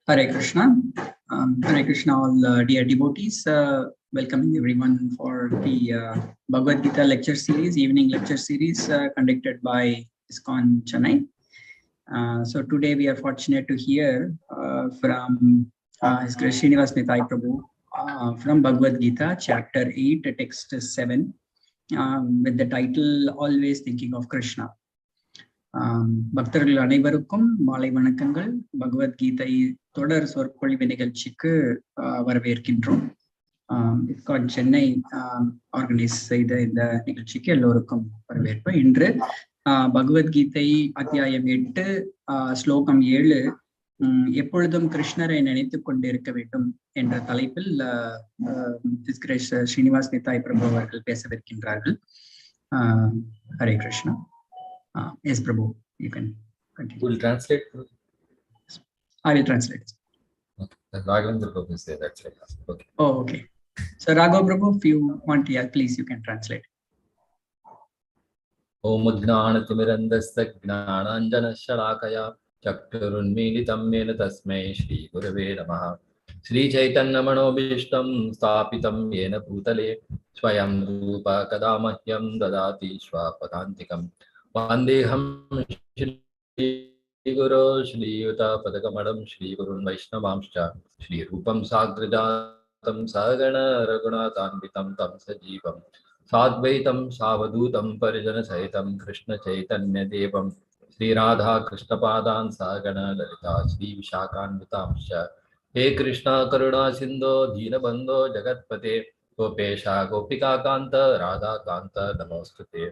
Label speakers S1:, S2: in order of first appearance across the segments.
S1: Hare Kṛṣṇa. Hare Kṛṣṇa, all dear devotees. Welcoming everyone for the Bhagavad Gita lecture series, evening lecture series conducted by ISKCON Chennai. So today we are fortunate to hear from His Grace Srinvas Nitai Prabhu from Bhagavad Gita, chapter 8, text 7, with the title Always Thinking of Krishna. பக்தர்கள் அனைவருக்கும் மாலை வணக்கங்கள். பகவத்கீதை தொடர் சொற்பொழிவு நிகழ்ச்சிக்கு வரவேற்கின்றோம். ISKCON Chennai organise செய்த இந்த நிகழ்ச்சிக்கு எல்லோருக்கும் வரவேற்பு. இன்று பகவத்கீதை அத்தியாயம் 8 ஸ்லோகம் 7 எப்பொழுதும் கிருஷ்ணரை நினைத்துக் கொண்டிருக்க வேண்டும் என்ற தலைப்பில் ஸ்ரீனிவாஸ் நிதாய் பிரபு அவர்கள் பேசவிருக்கின்றார்கள். Hare Krishna. Yes, Prabhu, you can continue.
S2: You will translate?
S1: I will translate.
S2: Okay. Raghavendra Prabhu say that's right. Okay.
S1: Oh, okay. So, Raghav Prabhu, if you want, yeah, please, you can translate.
S2: Om Gnānatimirandasya Gnānanjana Shalakaya Chakturunmilitam Mena Tasmai Shri Gurave Namaha Shri Chaitanya Manobhishtam Sthapitam Yena Bhutale Swayam Rupa Kadamahyam Dadati Swapadantikam Vandeham Shri Guru Shri Yuta Padakamadam Shri Gurun Vaishnavamscha Shri Rupam Sagrajatam Sagana Raghunatanvitam Tam Sajivam Sadvaitam Savadutam Parijana Sahitam Krishna Chaitanya Devam Sri Radha Krishna Padan Sagana Lalita Sri Vishakanvitamscha He Krishna Karuna Sindho Dina Bandho Jagatpate Gopesha Gopika Kanta Radha Kanta Namostute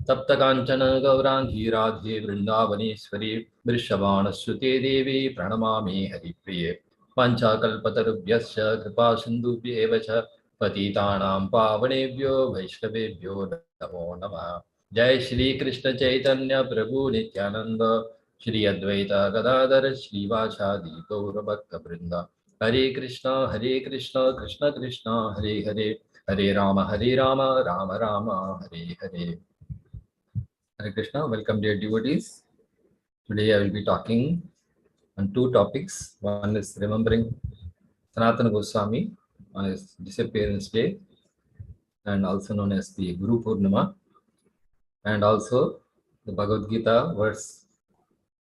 S2: Tapta Kanchana Gaurangi Radhe Vrindavaneshwari Vrishabhanashrute Devi Pranamami Haripriye Pancha Kalpatarubhyasya Kripa Sindhubhya Evacha Patitanam Pavanebhyo Vaishnavebhyo Namo Namah Jai Shri Krishna Chaitanya Prabhu Nityananda Shri Advaita Gadadhara Shri Vashadi Gaura Bhakta Vrinda Hare Krishna Krishna Krishna Hare Hare Hare Rama Rama Rama Hare Hare. Hare Krishna, welcome dear devotees. Today I will be talking on two topics. One is remembering Sanatana Goswami on his disappearance day, and also known as the Guru Purnima, and also the Bhagavad Gita verse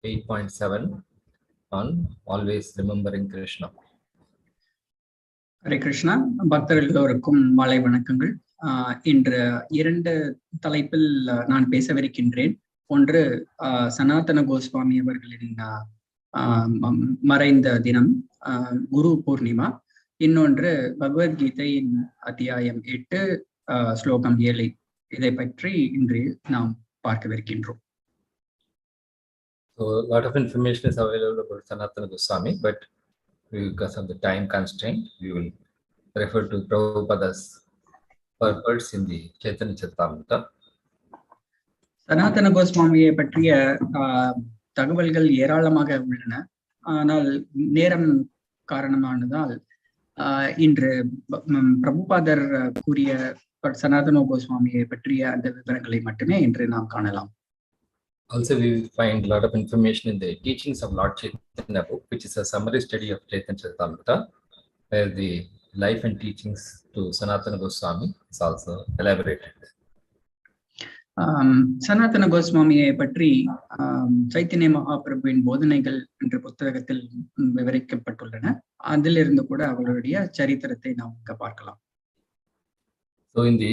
S2: 8.7 on always remembering Krishna.
S1: Hare Krishna, பக்தர்கள் எல்லோருக்கும் மாலை வணக்கங்கள். இன்று இரண்டு தலைப்பில் நான் பேசவிருக்கின்றேன். ஒன்று சனாதன கோஸ்வாமி அவர்களின் மறைந்த தினம் குரு பூர்ணிமா. இன்னொன்று பகவத்கீதையின் அத்தியாயம் 8 ஸ்லோகம் 7. இதை பற்றி இன்று நாம் பார்க்கவிருக்கின்றோம்.
S2: So a lot of information is available about Sanatana Goswami, but because of the time constraint, we will refer to Prabhupada's Purports in the Chaitanya Charitamrita.
S1: சனாதன கோஸ்வாமியை பற்றிய தகவல்கள் ஏராளமாக உள்ளன. ஆனால் நேரம் காரணமானதால் இன்று பிரபுபாதர் கூறிய சனாதன கோஸ்வாமியை பற்றிய அந்த விவரங்களை மட்டுமே இன்று நாம் காணலாம்.
S2: Also, we will find a lot of information in the teachings of Lord Chaitanya book, which is a summary study of Chaitanya Charitamrita, where the life and teachings to Sanatana Goswami is also elaborated.
S1: சனாதன கோஸ்வாமியை பற்றி சைத்தன்ய மகாபிரபுவின் போதனைகள் என்ற புத்தகத்தில் விவரிக்கப்பட்டுள்ளன. அதிலிருந்து கூட அவர்களுடைய சரித்திரத்தை நாம் இங்க பார்க்கலாம்.
S2: So in the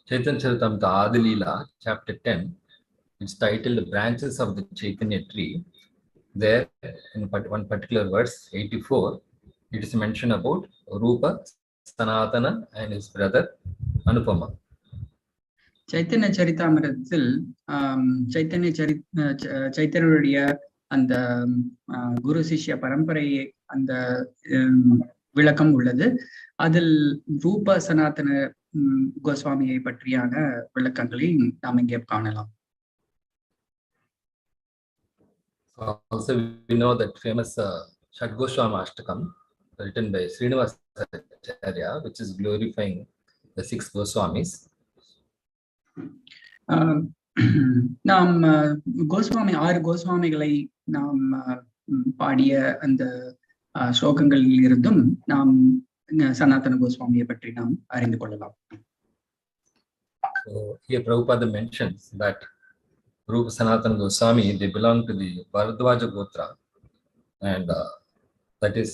S2: Chaitanya Charitamrita Adilila, chapter 10, it's titled Branches of the Chaitanya Tree. There, in one particular verse, 84, it is mentioned about Rupa, Sanatana and his brother Anupama.
S1: Chaitanya சரிதாமிரத்தில் சைத்தன்யருடைய அந்த குரு சிஷ்ய பரம்பரையை அந்த விளக்கம் உள்ளது. அதில் ரூப சனாதன கோஸ்வாமியை பற்றியான விளக்கங்களை நாம் இங்கே காணலாம்.
S2: Also, we know that famous Shadgoswama Ashtakam written by Srinvas, which is glorifying the 6 Goswamis.
S1: நாம் கோஸ்வாமி 6 கோஸ்வாமிகளை நாம் பாடிய அந்த ஸ்லோகங்களில் இருந்தும் நாம் சனாதன கோஸ்வாமியை பற்றி நாம் அறிந்து கொள்ளலாம்.
S2: So here Prabhupada mentions that Rupa Sanatana Goswami, they belong to the Bharadwaja Gotra, and that is,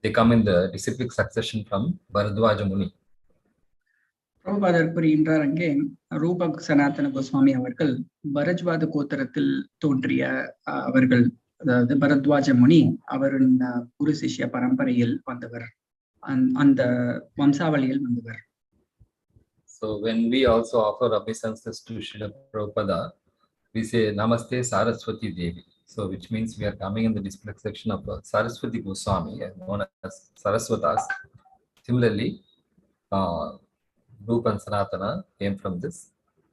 S2: they come in the disciplic succession from Bharadwaja Muni.
S1: பிரபுபாதர் கூறுகின்றார், அங்கே ரூப சனாதன கோஸ்வாமி அவர்கள் பரத்வாஜ கோத்திரத்தில் தோன்றிய அவர்கள், அதாவது பரத்வாஜ முனி அவரின் குரு சிஷ்ய பரம்பரையில் வந்தவர், அந்த வம்சாவளியில் வந்தவர்.
S2: So when we also offer obeisances to Srila Prabhupada, we say Namaste Saraswati Devi. So which means we are coming in the disciplic section of Saraswati Goswami, known as Saraswatas. Similarly, Rupa and Sanatana came from this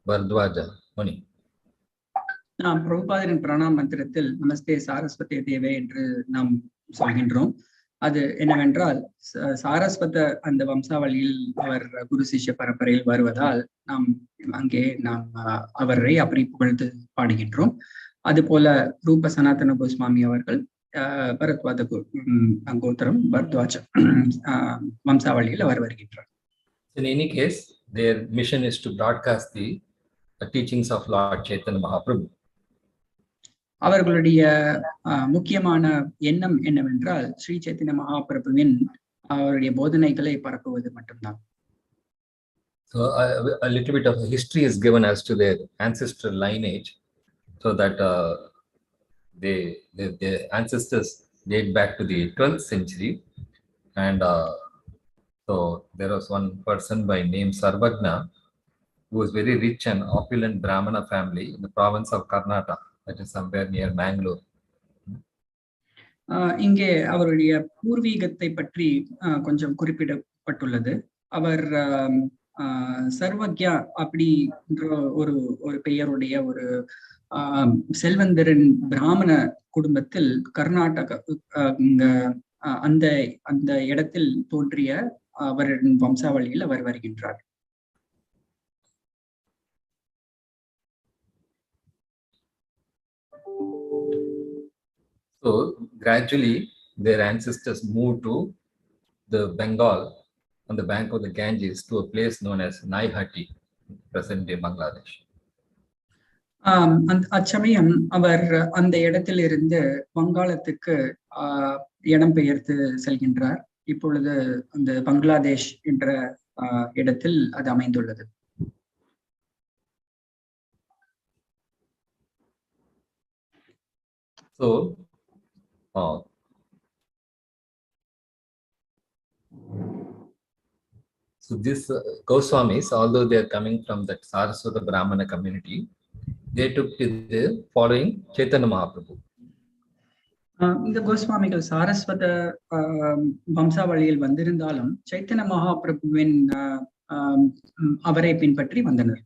S2: Bharadwaja Muni.
S1: நாம் பிரபுபாதரின் பிரணாம் மந்திரத்தில் நமஸ்தே சாரஸ்வதி தேவே என்று நாம் சொல்கின்றோம். அது என்னவென்றால், சாரஸ்வத அந்த வம்சாவளியில் அவர் குரு சிஷ்ய பரம்பரையில் வருவதால் நாம் அங்கே அவரை அப்படி புகழ்ந்து பாடுகின்றோம். அதுபோல ரூப சனாதன கோஸ்வாமி அவர்கள் பரத்வாஜ கோத்திரம் பரத்வாஜ வம்சாவளியில் அவர் வருகின்றார்.
S2: In any case, their mission is to broadcast the teachings of Lord Chaitanya Mahaprabhu.
S1: அவர்களுடைய முக்கியமான எண்ணம் என்னவென்றால், ஸ்ரீ சைத்தன்ய மகாபிரபுவின் அவருடைய போதனைகளை பரப்புவது மட்டும்தான்.
S2: So a little bit of history is given as to their ancestral lineage, so that their ancestors date back to the 12th century, and so there was one person by name Sarvagna who was very rich and opulent Brahmana family in the province of Karnataka, that is somewhere near Mangalore.
S1: இங்கே அவருடைய பூர்வீகத்தை பற்றி கொஞ்சம் குறிப்பிடப்பட்டுள்ளது. அவர் சர்வக்யா அப்படின்ற ஒரு பெயருடைய ஒரு செல்வந்தரின் பிராமண குடும்பத்தில் கர்நாடக அந்த இடத்தில் தோன்றிய அவரின் வம்சாவளியில் அவர் வருகின்றார்.
S2: So gradually their ancestors moved to the Bengal on the bank of the Ganges to a place known as Naihati, present day Bangladesh.
S1: அச்சமயம் அவர் அந்த இடத்தில் இருந்து வங்காளத்துக்கு இடம்பெயர்த்து செல்கின்றார். இப்பொழுது அந்த பங்களாதேஷ் என்ற இடத்தில் அது அமைந்துள்ளது.
S2: So these Goswamis, although they are coming from that Saraswata Brahmana community, they took to the following Chaitanya Mahaprabhu.
S1: இந்த கோஸ்வாமிகள் சாரஸ்வத வம்சாவளியில் வந்திருந்தாலும் சைத்தன்ய மகாபிரபுவின் அவரை பின்பற்றி வந்தனர்.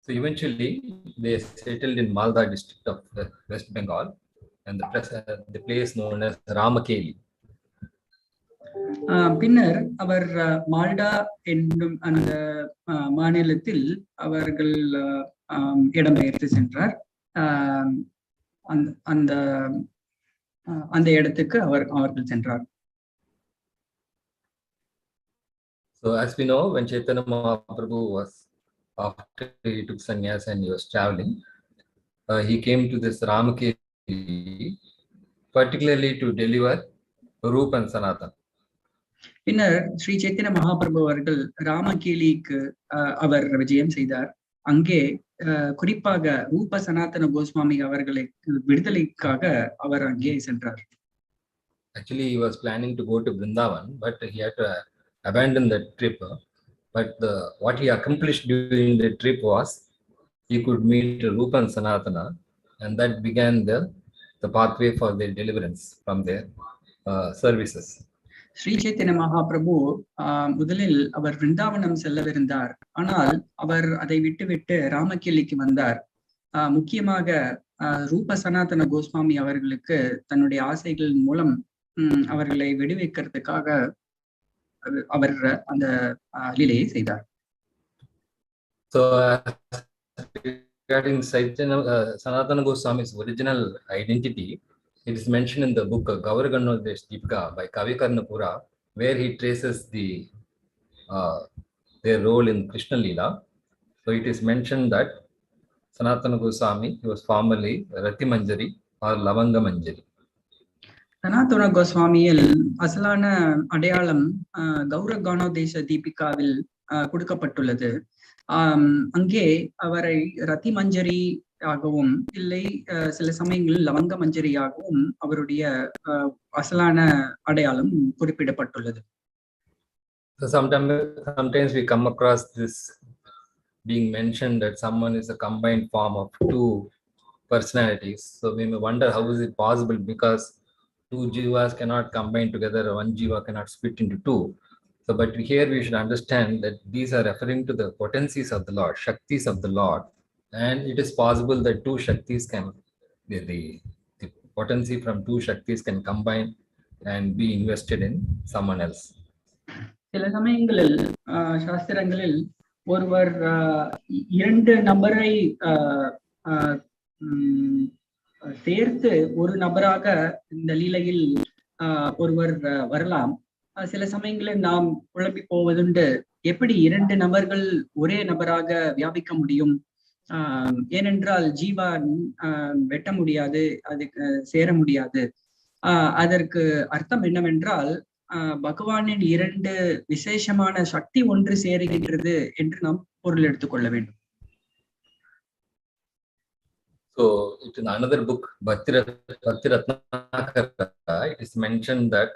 S2: So eventually they settled in Malda district of West Bengal, and the place known as Ramakeli.
S1: பின்னர் அவர் Malta என்னும் அந்த மாநிலத்தில் அவர்கள் இடம்பெயர்த்து சென்றார். அந்த இடத்துக்கு அவர்கள் சென்றார்.
S2: So as we know, when Chaitanya Mahaprabhu was, after he took sannyas and he was traveling, he came to this Ramakeli particularly to deliver Rupa and Sanatana.
S1: பின்னர் ஸ்ரீ சைத்தன்ய மகாபிரபு அவர்கள் ராமகேலிக்கு அவர் விஜயம் செய்தார். அங்கே குறிப்பாக ரூப சனாதன கோஸ்வாமி அவர்களை விடுதலைக்காக அவர் அங்கே சென்றார்.
S2: Actually, he was planning to go to Vrindavan, but he had to abandon the trip. But what he accomplished during the trip was he could meet Rupa and Sanatana, and that began the pathway for their deliverance from their services.
S1: Sri Chaitanya Mahaprabhu முதலில் அவர் விருந்தாவனம் செல்லவிருந்தார். ஆனால் அவர் அதை விட்டுவிட்டு ராமகேலிக்கு வந்தார். முக்கியமாக ரூப சனாதன கோஸ்வாமி அவர்களுக்கு தன்னுடைய ஆசைகளின் மூலம் அவர்களை விடுவிக்கிறதுக்காக அவர் அந்த லீலையை செய்தார்.
S2: So, regarding Sanatana Goswami's original identity, it is mentioned in the book Gauragannodesh Deepika by Kavi Karnapura, where he traces their role in Kṛṣṇalīla. So it is mentioned that Sanatana Goswami, he was formerly Rati Manjari or Lavanga Manjari.
S1: சனாதன கோஸ்வாமியில் அசலான அடையாளம் கௌரகானோதேச தீபிகாவில் கொடுக்கப்பட்டுள்ளது. அங்கே அவரை ரத்தி மஞ்சரி ஆகவும் இல்லை சில சமயங்களில் லவங்க மஞ்சரியாகவும் அவருடைய அசலான அடையாளம் குறிப்பிடப்பட்டுள்ளது.
S2: So sometimes we come across this being mentioned that someone is a combined form of two personalities. So we may wonder how is it possible, because two jivas cannot combine together, one jiva cannot split into two. So but here we should understand that these are referring to the potencies of the Lord, shaktis of the Lord, and it is possible that two shaktis can, the potency from two shaktis can combine and be invested in someone else.
S1: சில சமயங்களில் சாஸ்திரங்களில் ஒருவர் இரண்டு நபரை சேர்த்து ஒரு நபராக இந்த லீலையில் ஒருவர் வரலாம். சில சமயங்களில் நாம் குழம்பி போவதுண்டு, எப்படி இரண்டு நபர்கள் ஒரே நபராக வியாபிக்க முடியும்? ஏனென்றால் ஜீவான் வெட்ட முடியாது, அதுக்கு சேர முடியாது. அதற்கு அர்த்தம் என்னவென்றால் பகவானின் இரண்டு விசேஷமான சக்தி ஒன்று சேருகின்றது என்று நாம் பொருள் எடுத்துக்கொள்ள வேண்டும்.
S2: So in another book, Bhakti Ratnakara, it is mentioned that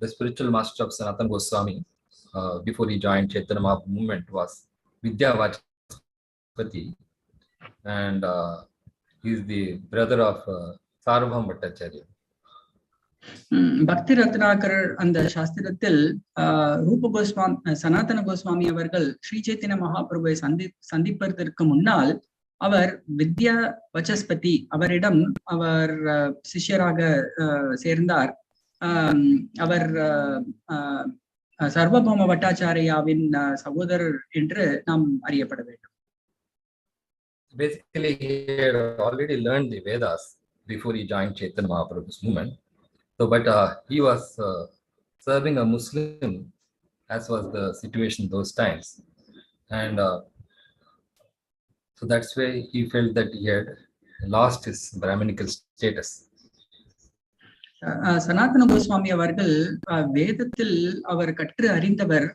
S2: the spiritual master of Sanatana Goswami, before he joined Chaitanya Mahaprabhu movement, was Vidyavachapati, and he is the brother of Sarvabhauma Bhattacharya.
S1: பக்தி ரத்னாகர் அந்த சாஸ்திரத்தில் ரூப கோஸ்வாமி சனாதன கோஸ்வாமி அவர்கள் ஸ்ரீ சைத்தன்ய மகாபிரபுவை சந்திப்பதற்கு முன்னால் அவர் வித்யா வச்சஸ்பதி அவரிடம் அவர் சிஷ்யராக சேர்ந்தார். அவர் சர்வபௌம பட்டாச்சாரியாவின் சகோதரர் என்று நாம் அறியப்பட வேண்டும்.
S2: Basically, he had already learned the Vedas before he joined Chaitanya Mahaprabhu's movement. So, but he was serving a Muslim, as was the situation those times, and so that's why he felt that he had lost his Brahminical status.
S1: சனாதன கோஸ்வாமி அவர்கள் வேதத்தில் அவர் கற்று அறிந்தவர்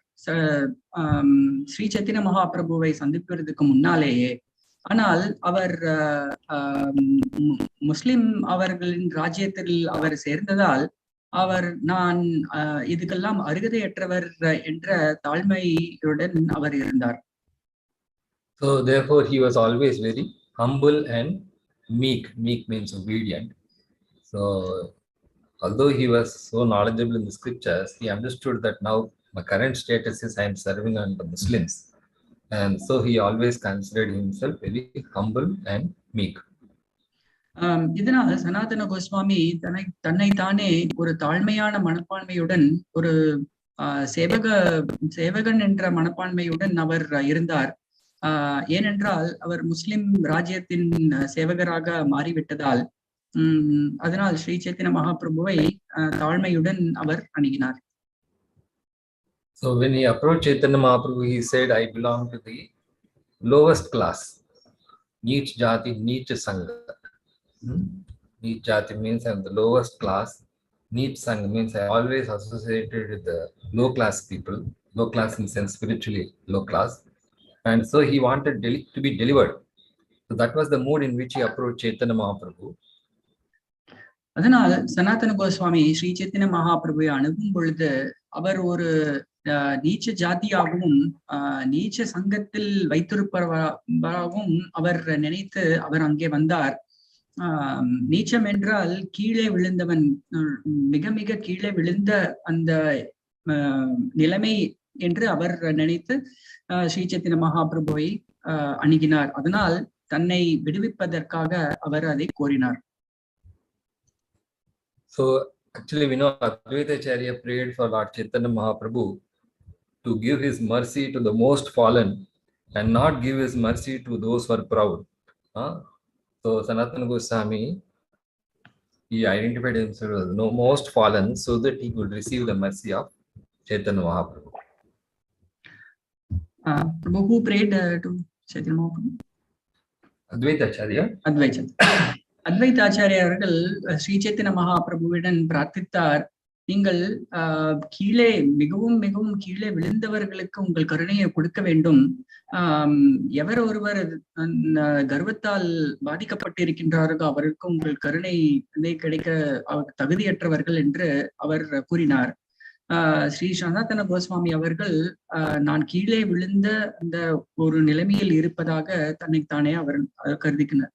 S1: ஸ்ரீ சைத்தன்ய மகாபிரபுவை சந்திப்பதற்கு முன்னாலேயே. ஆனால் அவர் முஸ்லிம் அவர்களின் ராஜ்யத்தில் அவர் சேர்ந்ததால் அவர் நான் இதுக்கெல்லாம் அருகதையற்றவர் என்ற தாழ்மையுடன் அவர் இருந்தார்.
S2: So therefore he was always very humble and meek. Meek means obedient. So although he was so knowledgeable in the scriptures, he understood that now my current status is I am serving under Muslims. And so he always considered himself very humble and meek.
S1: இதனால் சனாதன கோஸ்வாமி தன்னை தானே ஒரு தாழ்மையான மனப்பான்மையுடன், ஒரு சேவகன் என்ற மனப்பான்மையுடன் அவர் இருந்தார். ஏனென்றால் அவர் முஸ்லிம் ராஜ்யத்தின் சேவகராக மாறிவிட்டதால் அதனால் ஸ்ரீ சைத்தன்ய மகாபிரபுவை தாழ்மையுடன் அவர் அணுகினார்.
S2: So when he approached Chaitanya Mahaprabhu, he said, I belong to the lowest class. Neech jati, neech sangha. Neech jati means I am the lowest class. Neech sangha means I always associated with the low class people. Low class in the sense spiritually low class. And so he wanted to be delivered. So that was the mood in which he approached Chaitanya Mahaprabhu.
S1: அதனால் சனாதன கோஸ்வாமி ஸ்ரீ சைத்தன்ய மகாபிரபுவை அணுகும் பொழுது அவர் ஒரு நீச்ச ஜாதியாகவும் நீச்ச சங்கத்தில் வைத்திருப்பவராகவும் அவர் நினைத்து அவர் அங்கே வந்தார். நீச்சம் என்றால் கீழே விழுந்தவன், மிக மிக கீழே விழுந்த அந்த நிலைமை என்று அவர் நினைத்து ஸ்ரீ சைத்தன்ய மகாபிரபுவை அணுகினார். அதனால் தன்னை விடுவிப்பதற்காக அவர் அதை கோரினார்.
S2: So actually we know Advaitacharya prayed for Lord Chaitanya Mahaprabhu to give his mercy to the most fallen and not give his mercy to those who are proud. So Sanatana Goswami, he identified himself as the most fallen so that he could receive the mercy of Chaitanya Mahaprabhu.
S1: Prabhu, who prayed to Chaitanya Mahaprabhu?
S2: Advaitacharya.
S1: Advaitacharya அவர்கள் ஸ்ரீ சைத்தன்ய மகாபிரபுவிடம் பிரார்த்தித்தார், நீங்கள் கீழே மிகவும் மிகவும் கீழே விழுந்தவர்களுக்கு உங்கள் கருணையை கொடுக்க வேண்டும். எவர் ஒருவர் கர்வத்தால் பாதிக்கப்பட்டிருக்கின்றார்களோ அவருக்கு உங்கள் கருணை கிடைக்க அவர் தகுதியற்றவர்கள் என்று அவர் கூறினார். ஸ்ரீ சனாதன கோஸ்வாமி அவர்கள் நான் கீழே விழுந்த அந்த ஒரு நிலைமையில் இருப்பதாக தன்னைத்தானே அவர்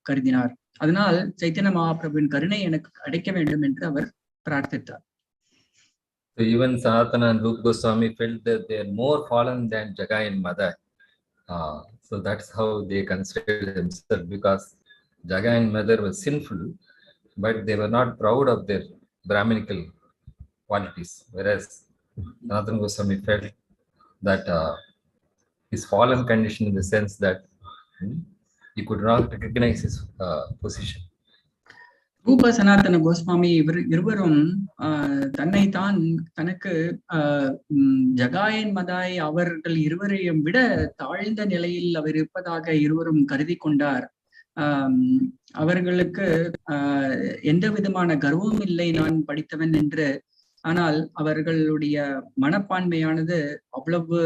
S1: கருதினார். அதனால் சைத்தன்ய மகாபிரபுவின் கருணை எனக்கு கிடைக்க வேண்டும் என்று அவர் பிரார்த்தித்தார்.
S2: So even Sanatana and Rupa Goswami felt that they are more fallen than Jagai and Mother. So that's how they considered themselves, because Jagai and Mother were sinful, but they were not proud of their Brahminical qualities. Whereas Sanatana Goswami felt that his fallen condition in the sense that he could not recognize his position.
S1: ரூப சனாதன கோஸ்வாமி இருவரும் தன்னைத்தான் தனக்கு ஜகாயன் மதாய் அவர்கள் இருவரையும் விட தாழ்ந்த நிலையில் அவர் இருப்பதாக இருவரும் கருதி கொண்டார். அவர்களுக்கு எந்த விதமான கர்வமும் இல்லை நான் படித்தவன் என்று. ஆனால் அவர்களுடைய மனப்பான்மையானது அவ்வளவு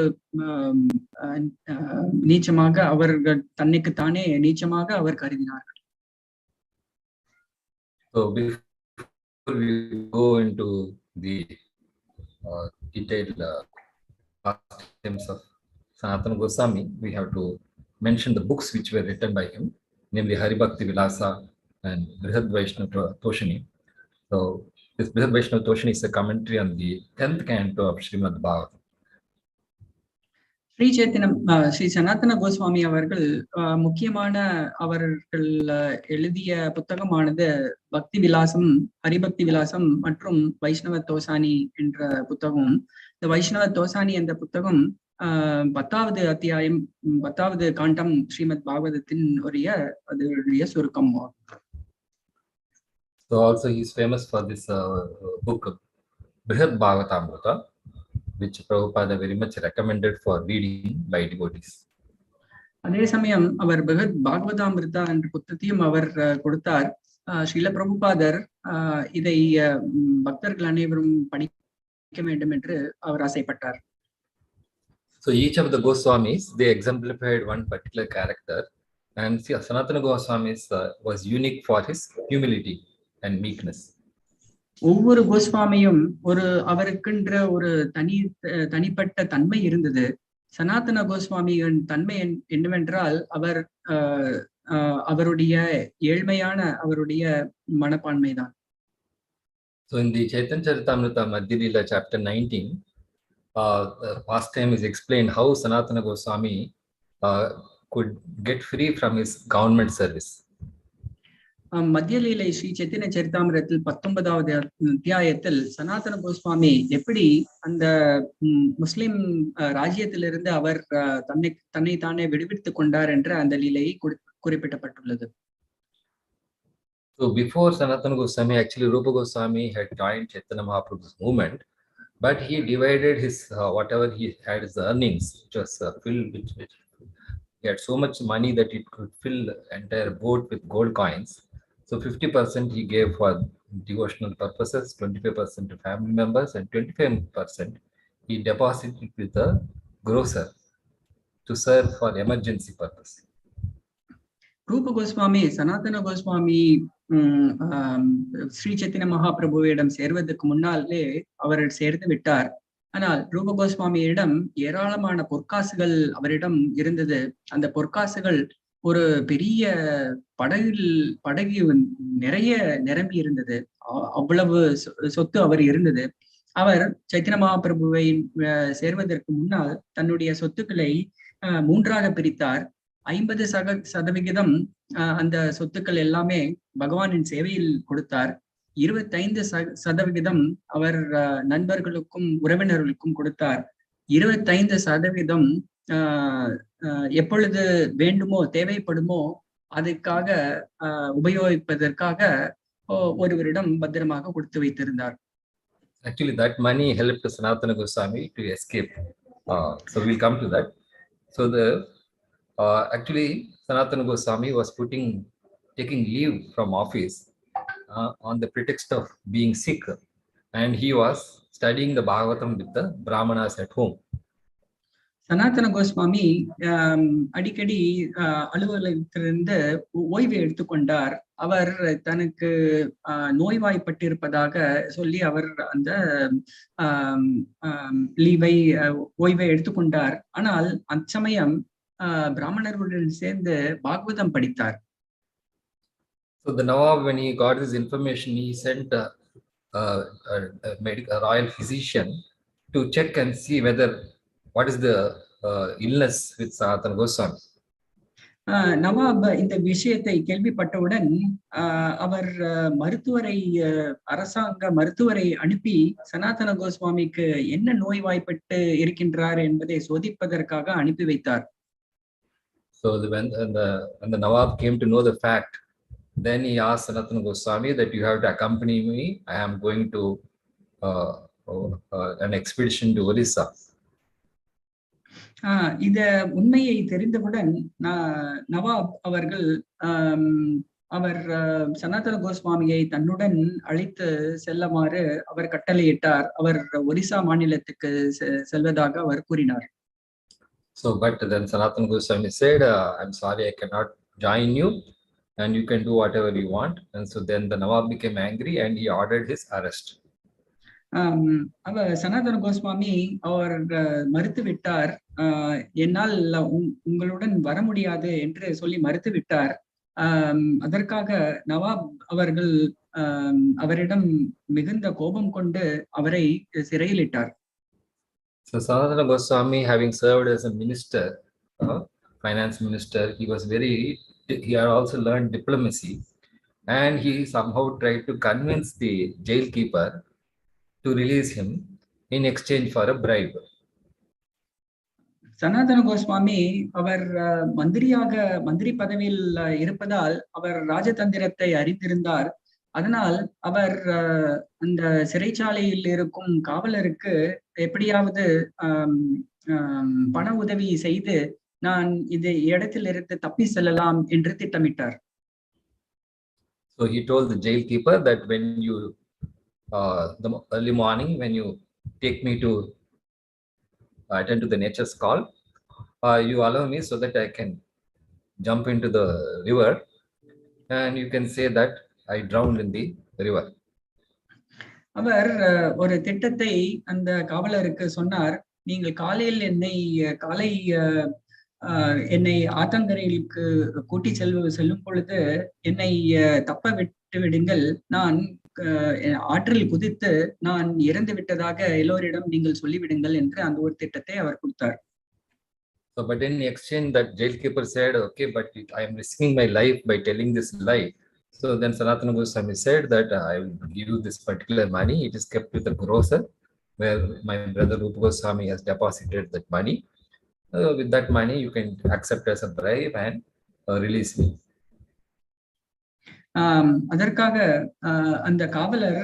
S1: நீச்சமாக அவர்கள் தன்னைக்குத்தானே நீச்சமாக அவர் கருதினார்கள்.
S2: So before we go into the detailed pastimes of Sanatana Goswami, we have to mention the books which were written by him, namely Hari Bhakti Vilasa and Brihad Vaishnava Toshani. So this Brihad Vaishnava Toshani is a commentary on the 10th canto of Srimad Bhagavatam.
S1: Sri சனாதன கோஸ்வாமி அவர்கள் முக்கியமான அவர்கள் எழுதிய புத்தகமானது பக்தி விலாசம், ஹரிபக்தி விலாசம் மற்றும் வைஷ்ணவ தோசானி என்ற புத்தகம். இந்த வைஷ்ணவ தோசானி என்ற புத்தகம் 10வது அத்தியாயம் 10வது காண்டம் ஸ்ரீமத் பாகவதத்தின் அதனுடைய சுருக்கம்.
S2: So also he is famous for this book Brihad Bhagavatamrita, which Prabhupada very much recommended for reading by devotees.
S1: அதே சமயம் அவர் பகவத் பாகவதாமிருதா என்ற புத்தகத்தையும் அவர் கொடுத்தார். ஸ்ரீல பிரபுபாதர் இதை பக்தர்கள் அனைவரும் படிக்க வேண்டும் என்று அவர் ஆசைப்பட்டார்.
S2: So each of the Goswamis, they exemplified one particular character, and Sanatana Goswami was unique for his humility and meekness.
S1: ஒவ்வொரு கோஸ்வாமியும் அவருக்கென்ற ஒரு தனிப்பட்ட தன்மை இருந்தது. சனாதன கோஸ்வாமியின் தன்மை என்னவென்றால் அவருடைய ஏழ்மையான அவருடைய மனப்பான்மைதான்.
S2: So in the Chaitanya Charitamrita Madhya Leela chapter 19, the pastime is explained how Sanatana Goswami could get free from his government service.
S1: மத்திய லீலை ஸ்ரீ சைத்தன்ய சரிதாமிரத்தில் 19வது அத்தியாயத்தில் சனாதன கோஸ்வாமி எப்படி அந்த முஸ்லிம் ராஜ்யத்திலிருந்து அவர் தன்னைத்தானே விடுவித்துக் கொண்டார் என்ற அந்த லீலையை குறிப்பிடப்பட்டுள்ளது.
S2: So before Sanatana Goswami, actually Rupa Goswami had joined Chaitanya Mahaprabhu's movement, but he divided his whatever he had his earnings, which was filled with he had so much money that it could fill the entire boat with gold coins. So 50% he gave for devotional purposes, 25% to family members, and 25% he deposited with a grocer to serve for emergency purpose.
S1: Rupa Goswami, Sanatana Goswami Sri Chaitanya மகாபிரபுவிடம் சேர்வதற்கு முன்னாலே அவர் சேர்ந்து விட்டார். ஆனால் ரூப கோஸ்வாமியிடம் ஏராளமான பொற்காசுகள் அவரிடம் இருந்தது. அந்த பொற்காசுகள் ஒரு பெரிய படகு நிறைய நிரம்பி இருந்தது. அவ்வளவு சொத்து அவர் இருந்தது. அவர் சைத்தன்ய மகாபிரபுவை சேர்வதற்கு முன்னால் தன்னுடைய சொத்துக்களை 3ஆக பிரித்தார். 50% அந்த சொத்துக்கள் எல்லாமே பகவானின் சேவையில் கொடுத்தார். 25% அவர் நண்பர்களுக்கும் உறவினர்களுக்கும் கொடுத்தார். 25% எப்பொழுது வேண்டுமோ தேவைப்படுமோ அதுக்காக உபயோகிப்பதற்காக ஒருவரிடம் பத்திரமாக கொடுத்து வைத்திருந்தார்.
S2: Actually, that money helped Sanatana Goswami to escape. So we'll come to that. So actually Sanatana Goswami was taking leave from office on the pretext of being sick, and he was studying the Bhagavatam with the Brahmanas at home.
S1: சனாதன கோஸ்வாமி அடிக்கடி அலுவலகத்திலிருந்து ஓய்வு எடுத்துக்கொண்டார். அவர் தனக்கு நோய்வாய்ப்பட்டிருப்பதாக சொல்லி அவர் அந்த ஓய்வை எடுத்துக்கொண்டார். ஆனால் அச்சமயம் பிராமணர்களுடன் சேர்ந்து பாகவதம் படித்தார்.
S2: So the Nawab, when he got this information, he sent a royal physician to check and see whether what is the illness with Sanatana Goswami.
S1: நவாப் இந்த விஷயத்தை கேள்விப்பட்டவுடன் அவர் அரசாங்க மருத்துவரை அனுப்பி சனாதன கோஸ்வாமிக்கு என்ன நோய்வாய்ப்பட்டு இருக்கின்றார் என்பதை சோதிப்பதற்காக அனுப்பி வைத்தார்.
S2: So when the Nawab came to know the fact, then he asked Sanatana Goswami that you have to accompany me. I am going to an expedition to Orissa.
S1: இந்த உண்மையை தெரிந்தவுடன் நவாப் அவர்கள் அவர் சனாதன கோஸ்வாமியை தன்னுடன் அழைத்து செல்லுமாறு அவர் கட்டளையிட்டார். அவர் ஒரிசா மாநிலத்துக்கு செல்வதாக அவர் கூறினார்.
S2: So but then Sanatana Goswami said, I'm sorry, I cannot join you, and you can do whatever you want. And so then the Nawab became angry and he ordered his arrest.
S1: அவர் சனாதன கோஸ்வாமி அவர் மறுத்து விட்டார். என்னால் உங்களுடன் வர முடியாது என்று சொல்லி மறுத்து விட்டார். அதற்காக நவாப் அவர்கள் அவரிடம் மிகுந்த கோபம் கொண்டு அவரை சிறையிலிட்டார்.
S2: So Sanatana Goswami, having served as a minister, finance minister, he had also learned diplomacy, and he somehow tried to convince the jailkeeper to release him in exchange for a bribe.
S1: சனாதன கோஸ்வாமி அவர் மந்திரி பதவியில் இருப்பதால் அவர் ராஜதந்திரத்தை அறிந்திருந்தார். அதனால் அவர் அந்த சிறைச்சாலையில் இருக்கும் காவலருக்கு எப்படியாவது பண உதவி செய்து நான் இந்த இடத்திலிருந்து தப்பி செல்லலாம் என்று திட்டமிட்டார்.
S2: So he told the jailkeeper that when you the early morning, when you take me to attend to the nature's call, you allow me so that I can jump into the river, and you can say that I drowned in the river.
S1: அவர் ஒரு திட்டத்தை அந்த காவலருக்கு சொன்னார். நீங்கள் காலையில் என்னை ஆத்தங்கரைக்கு கூட்டி செல்லும் பொழுது என்னை தப்ப விட்டு விடுங்கள். நான் ஆற்றில் குதித்து நான் இறந்து விட்டதாக எல்லோரிடம் நீங்கள் சொல்லிவிடுங்கள் என்று அந்த ஒரு திட்டத்தை அவர் கொடுத்தார்.
S2: So but in exchange, that jailkeeper said, okay, but I am risking my life by telling this lie. So then Sanatana Goswami said that I will give you this particular money. It is kept with the grocer where my brother Rupa Goswami has deposited that money. With that money, you can accept as a bribe and release me.
S1: அதற்காக அந்த காவலர்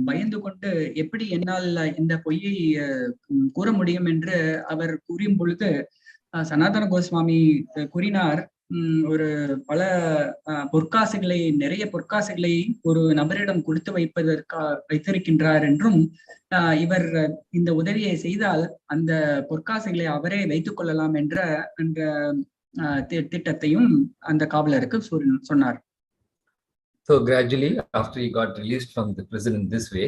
S1: பயந்து கொண்டு எப்படி என்னால் இந்த பொய்யை கூற முடியும் என்று அவர் கூறும் பொழுது சனாதன கோஸ்வாமி கூறினார், ஒரு பல நிறைய பொற்காசுகளை ஒரு நபரிடம் கொடுத்து வைத்திருக்கின்றார் என்றும் இவர் இந்த உதவியை செய்தால் அந்த பொற்காசுகளை அவரே வைத்துக் கொள்ளலாம் என்ற திட்டத்தையும் அந்த காவலருக்கு சொன்னார்.
S2: So gradually, after he got released from the prison in this way,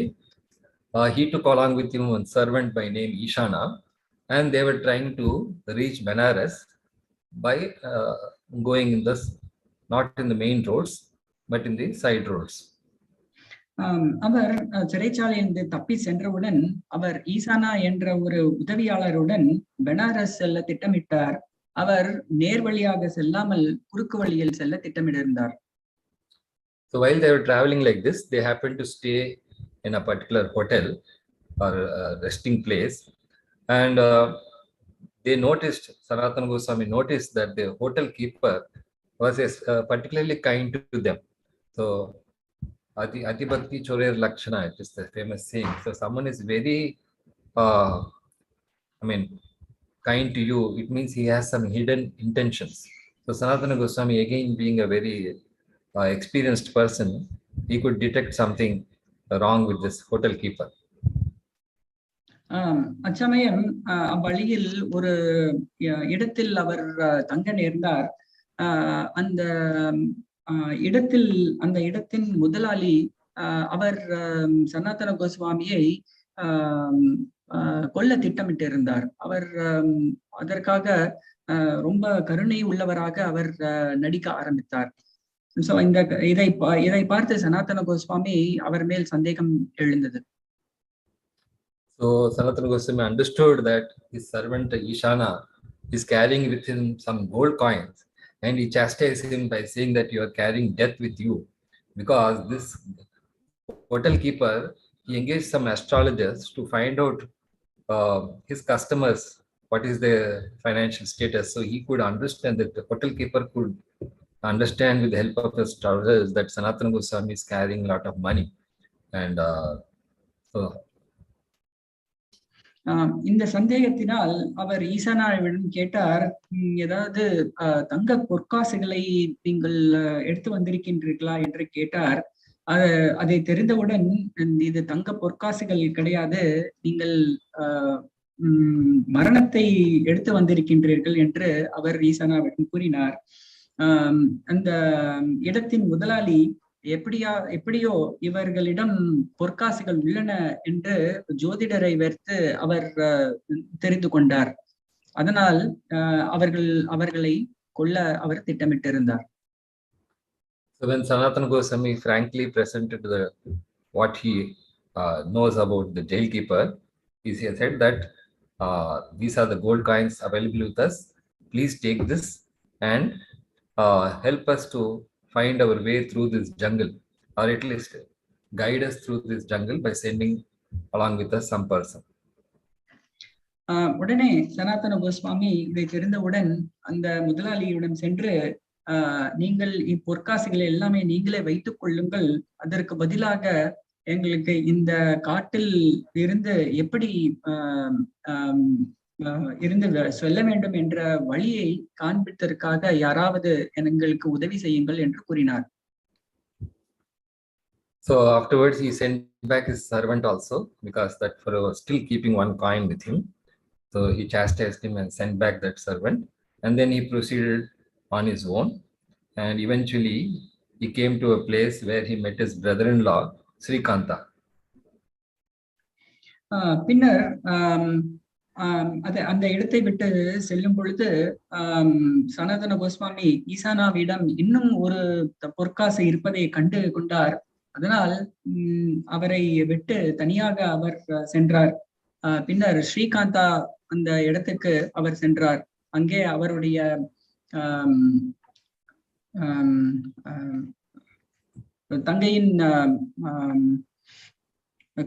S2: he took along with him one servant by name Ishana, and they were trying to reach Benares by going in not in the main roads, but in the side roads.
S1: அவர் சிறைச்சாலையிலிருந்து தப்பி சென்றவுடன் அவர் ஈசானா என்ற ஒரு உதவியாளருடன் பெனாரஸ் செல்ல திட்டமிட்டார். அவர் நேர் வழியாக செல்லாமல் குறுக்கு வழியில் செல்ல திட்டமிட்டிருந்தார்.
S2: So while they were traveling like this, they happened to stay in a particular hotel or resting place, and they noticed, Sanatana Goswami noticed that the hotel keeper was particularly kind to them. So Ati Bhakti Chorer Lakshana, it is the famous saying. So someone is very kind to you, it means he has some hidden intentions. So Sanatana Goswami, again being a very experienced person, he could detect something wrong with this hotel keeper.
S1: அச்சமயம் அவ்வழியில் ஒரு இடத்தில் அவர் தங்க நேர்ந்தார். அந்த இடத்தின் முதலாளி அவர் சனாதன கோஸ்வாமியை கொல்ல திட்டமிட்டிருந்தார். அவர் அதற்காக ரொம்ப கருணை உள்ளவராக அவர் நடிக்க ஆரம்பித்தார். சோ இதை பார்த்து சனாதன கோஸ்வாமி அவர் மேல் சந்தேகம் எழுந்தது.
S2: So Sanatana Goswami understood that his servant Ishana is carrying with him some gold coins, and he chastised him by saying that you are carrying death with you, because this hotel keeper, he engaged some astrologers to find out his customers, what is their financial status. So he could understand that the hotel keeper could understand with the help of astrologers that Sanatana Goswami is carrying a lot of money. And so
S1: இந்த சந்தேகத்தினால் அவர் ஈசானாவிடம் கேட்டார், ஏதாவது தங்க பொற்காசுகளை நீங்கள் எடுத்து வந்திருக்கின்றீர்களா என்று கேட்டார். அதை தெரிந்தவுடன் இது தங்க பொற்காசுகள் கிடையாது, நீங்கள் மரணத்தை எடுத்து வந்திருக்கின்றீர்கள் என்று அவர் ஈசானாவிடம் கூறினார். அந்த இடத்தின் முதலாளி எப்படியோ இவர்களிடம் பொற்காசுகள் உள்ளன என்று ஜோதிடரை வைத்து அவர் தெரிந்து கொண்டார். அதனால் அவர்களை கொல்ல அவர் திட்டமிட்டிருந்தார்.
S2: So when Sanatana Goswami frankly presented what he knows about the jail keeper, he said that these are the gold coins available with us. Please take this and help us to find our way through this jungle, or at least guide us through this jungle by sending along with us some person.
S1: உடனே சனாதன கோஸ்வாமி இதை தெரிந்தவுடன் அந்த முதலாளியிடம் சென்று, நீங்கள் இப்பொற்காசுகளை எல்லாமே நீங்களே வைத்துக் கொள்ளுங்கள், அதற்கு பதிலாக எங்களுக்கு இந்த காட்டில் இருந்து எப்படி இருந்து சொல்ல வேண்டும் என்ற வழியை காண்பித்ததற்காக யாராவது எங்களுக்கு உதவி செய்யுங்கள் என்று கூறினார்.
S2: So afterwards he sent back his servant also, because that fellow was still keeping one coin with him. So he chastised him and sent back that servant, and then he proceeded on his own, and eventually he came to a place where he met his brother-in-law Srikanta.
S1: பின்னர் அந்த இடத்தை விட்டு செல்லும் பொழுது சனாதன கோஸ்வாமி ஈசானாவிடம் இன்னும் ஒரு பொற்காசு இருப்பதை கண்டு கொண்டார். அதனால் அவரை விட்டு தனியாக அவர் சென்றார். பின்னர் ஸ்ரீகாந்தா அந்த இடத்துக்கு அவர் சென்றார். அங்கே அவருடைய தங்கையின்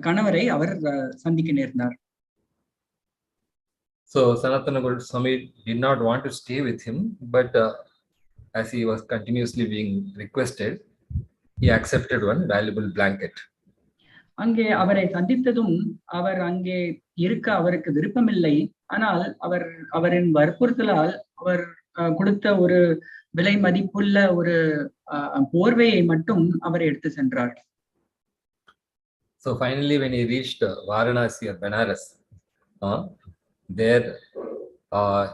S1: கணவரை அவர் சந்திக்க நேர்ந்தார்.
S2: So Sanatana Goswami did not want to stay with him, but as he was continuously being requested, he accepted one valuable blanket.
S1: அங்கே அவரை சந்தித்ததும் அவர் அங்கே இருக்க அவருக்கு விருப்பமில்லை. ஆனால் அவரின் வற்புறுத்தலால் அவர் கொடுத்த ஒரு விலை மதிப்புள்ள ஒரு போர்வையை மட்டும் அவர் எடுத்து சென்றார்.
S2: So finally when he reached Varanasi or Benares, there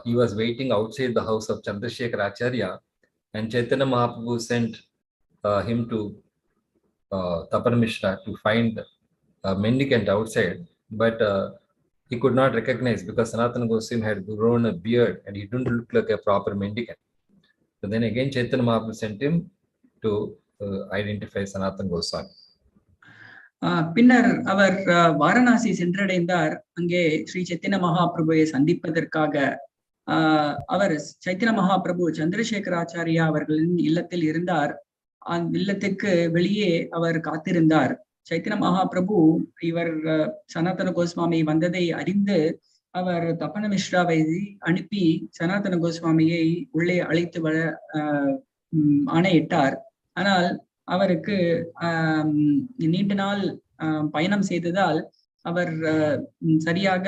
S2: he was waiting outside the house of Chandrasekhar Acharya, and Chaitanya Mahaprabhu sent him to Tapan Mishra to find a mendicant outside, but he could not recognize, because Sanatana Goswami had grown a beard and he didn't look like a proper mendicant. So then again Chaitanya Mahaprabhu sent him to identify Sanatana Goswami.
S1: பின்னர் அவர் வாரணாசி சென்றடைந்தார். அங்கே ஸ்ரீ சைத்தன்ய மகாபிரபுவை சந்திப்பதற்காக அவர் சைத்தன்ய மகாபிரபு சந்திரசேகராச்சாரியா அவர்களின் இல்லத்தில் இருந்தார். அந்த இல்லத்துக்கு வெளியே அவர் காத்திருந்தார். சைத்தன்ய மகாபிரபு இவர் சனாதன கோஸ்வாமி வந்ததை அறிந்து அவர் தப்பன மிஸ்ராவை அனுப்பி சனாதன கோஸ்வாமியை உள்ளே அழைத்து வர ஆணையிட்டார். ஆனால் அவருக்கு நீண்ட நாள் பயணம் செய்ததால் அவர் சரியாக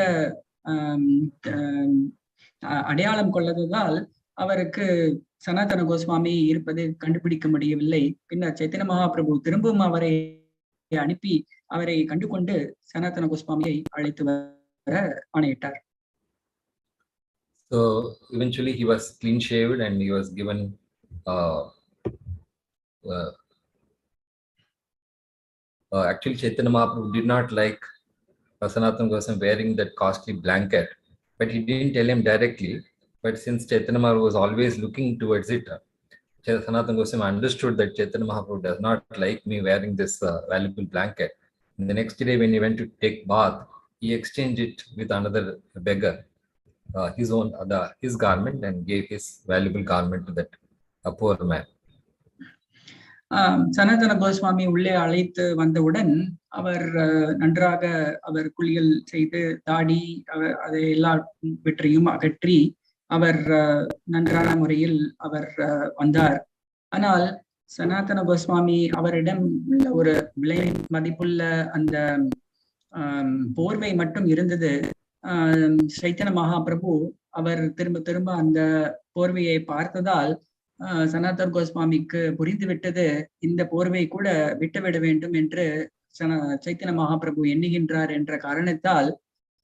S1: அடையாளம் கொள்ளதால் அவருக்கு சனாதன கோஸ்வாமி இருப்பதை கண்டுபிடிக்க முடியவில்லை. பின்னர் சைத்தன்ய மகாபிரபு திரும்பவும் அவரை அனுப்பி அவரை கண்டுகொண்டு சனாதன கோஸ்வாமியை அழைத்து வர ஆணையிட்டார்.
S2: So eventually he was clean shaved and he was given actually Chaitanya Mahaprabhu did not like Sanatana Goswami wearing that costly blanket, but he didn't tell him directly. But since Chaitanya Mahaprabhu was always looking towards it, Sanatana Goswami understood that Chaitanya Mahaprabhu does not like me wearing this valuable blanket. And the next day when he went to take bath, he exchanged it with another beggar, his garment, and gave his valuable garment to that poor man.
S1: சனாதன கோஸ்வாமி உள்ளே அழைத்து வந்தவுடன் அவர் நன்றாக அவர் குளியல் செய்து தாடி அதை எல்லாவற்றையும் அகற்றி அவர் நன்றான முறையில் அவர் வந்தார். ஆனால் சனாதன கோஸ்வாமி அவரிடம் உள்ள ஒரு விலை மதிப்புள்ள அந்த போர்வை மட்டும் இருந்தது. சைத்தன்ய மகாபிரபு அவர் திரும்ப திரும்ப அந்த போர்வையை பார்த்ததால் சனாதன கோஸ்வாமிக்கு புரிந்துவிட்டது, இந்த போர்வை கூட விட்டுவிட வேண்டும் என்று சைத்தன்ய மகாபிரபு எண்ணுகின்றார் என்ற காரணத்தால்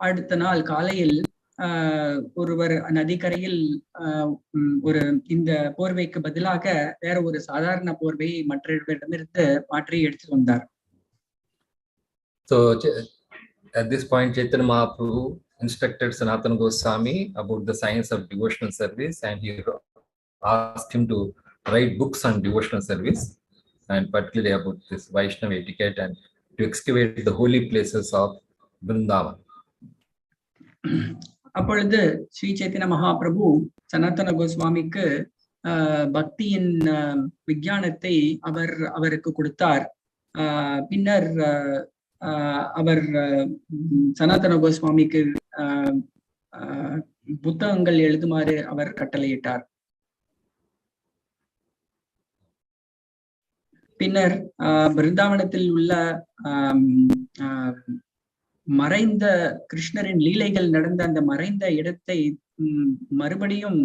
S1: அடுத்த நாள் காலையில் ஒருவர் நதிக்கரையில் ஒரு இந்த போர்வைக்கு பதிலாக வேற ஒரு சாதாரண போர்வையை மற்றவரிடமிருந்து மாற்றி எடுத்து வந்தார்.
S2: So at this point Chaitanya Mahaprabhu instructed Sanatana Goswami about the science of devotional service, and he asked him to write books on devotional service, and particularly about this Vaishnava etiquette, and to excavate the holy places of Vrindavan.
S1: அப்பொழுது ஸ்ரீ சைத்தன்ய மகாபிரபு சனாதன கோஸ்வாமிக்கு பக்தியின் விஞ்ஞானத்தை அவருக்கு கொடுத்தார். பின்னர் அவர் சனாதன கோஸ்வாமிக்கு புத்தகங்கள் எழுதுமாறு அவர் கட்டளையிட்டார். பின்னர் பிருந்தாவனத்தில் உள்ள மறைந்த கிருஷ்ணரின் லீலைகள் நடந்த அந்த மறைந்த இடத்தை மறுபடியும்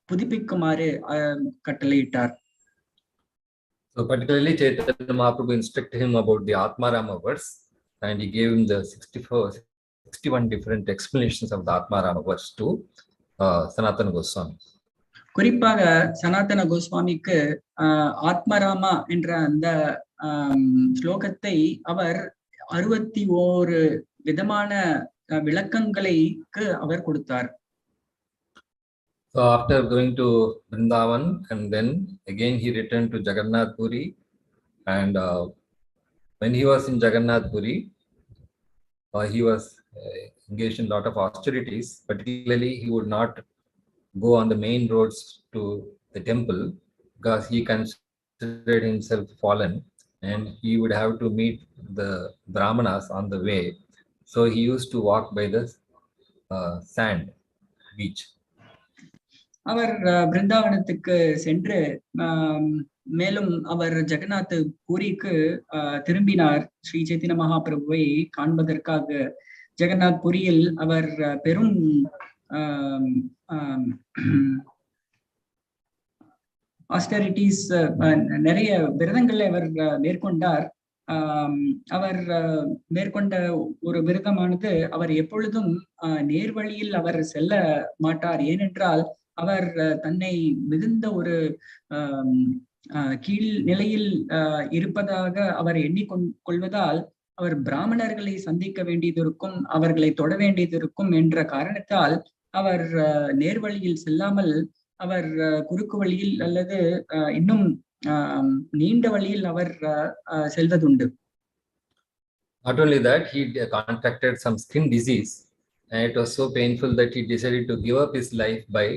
S1: புதுப்பிக்குமாறு கட்டளையிட்டார்.
S2: So particularly Chaitanya Mahaprabhu instructed him about the Atmarama verse, and he gave him the 61 different explanations of the Atmarama verse to Sanatana Goswami.
S1: குறிப்பாக சனாதன கோஸ்வாமிக்கு ஆத்மராமா என்ற அந்த ஸ்லோகத்தை அவர் 61 விதமான விளக்கங்களுக்கு அவர் கொடுத்தார்.
S2: So after going to Vrindavan, and then again he returned to Jagannath Puri, and when he was in Jagannath Puri, he was engaged in a lot of austerities. Particularly, he would not go on the main roads to the temple because he considered himself fallen, and he would have to meet the Brahmanas on the way. So he used to walk by the sand beach.
S1: அவர் பிருந்தாவனத்துக்கு சென்று மேலும் அவர் ஜெகநாத் பூரிக்கு திரும்பினார். ஸ்ரீ சைத்தன்ய மகாபிரபுவை காண்பதற்காக ஜெகநாத் புரியில் அவர் பெரும் ஆஸ்டரிட்டிஸ் நிறைய விரதங்களை அவர் மேற்கொண்டார். அவர் மேற்கொண்ட ஒரு விரதமானது அவர் எப்பொழுதும் நேர்வழியில் அவர் செல்ல மாட்டார். ஏனென்றால் அவர் தன்னை மிகுந்த ஒரு கீழ் நிலையில் இருப்பதாக அவர் எண்ணிக்கொள்வதால் அவர் பிராமணர்களை சந்திக்க வேண்டியது இருக்கும், அவர்களை தொட வேண்டியது இருக்கும் என்ற காரணத்தால் அவர் நேர்வழியில் செல்லாமல் அவர் குறுக்கு வழியில் அல்லது இன்னும் நீண்ட வழியில் அவர் செல்வதுண்டு.
S2: Not only that, he contracted some skin disease, and it was so painful that he decided to give up his life by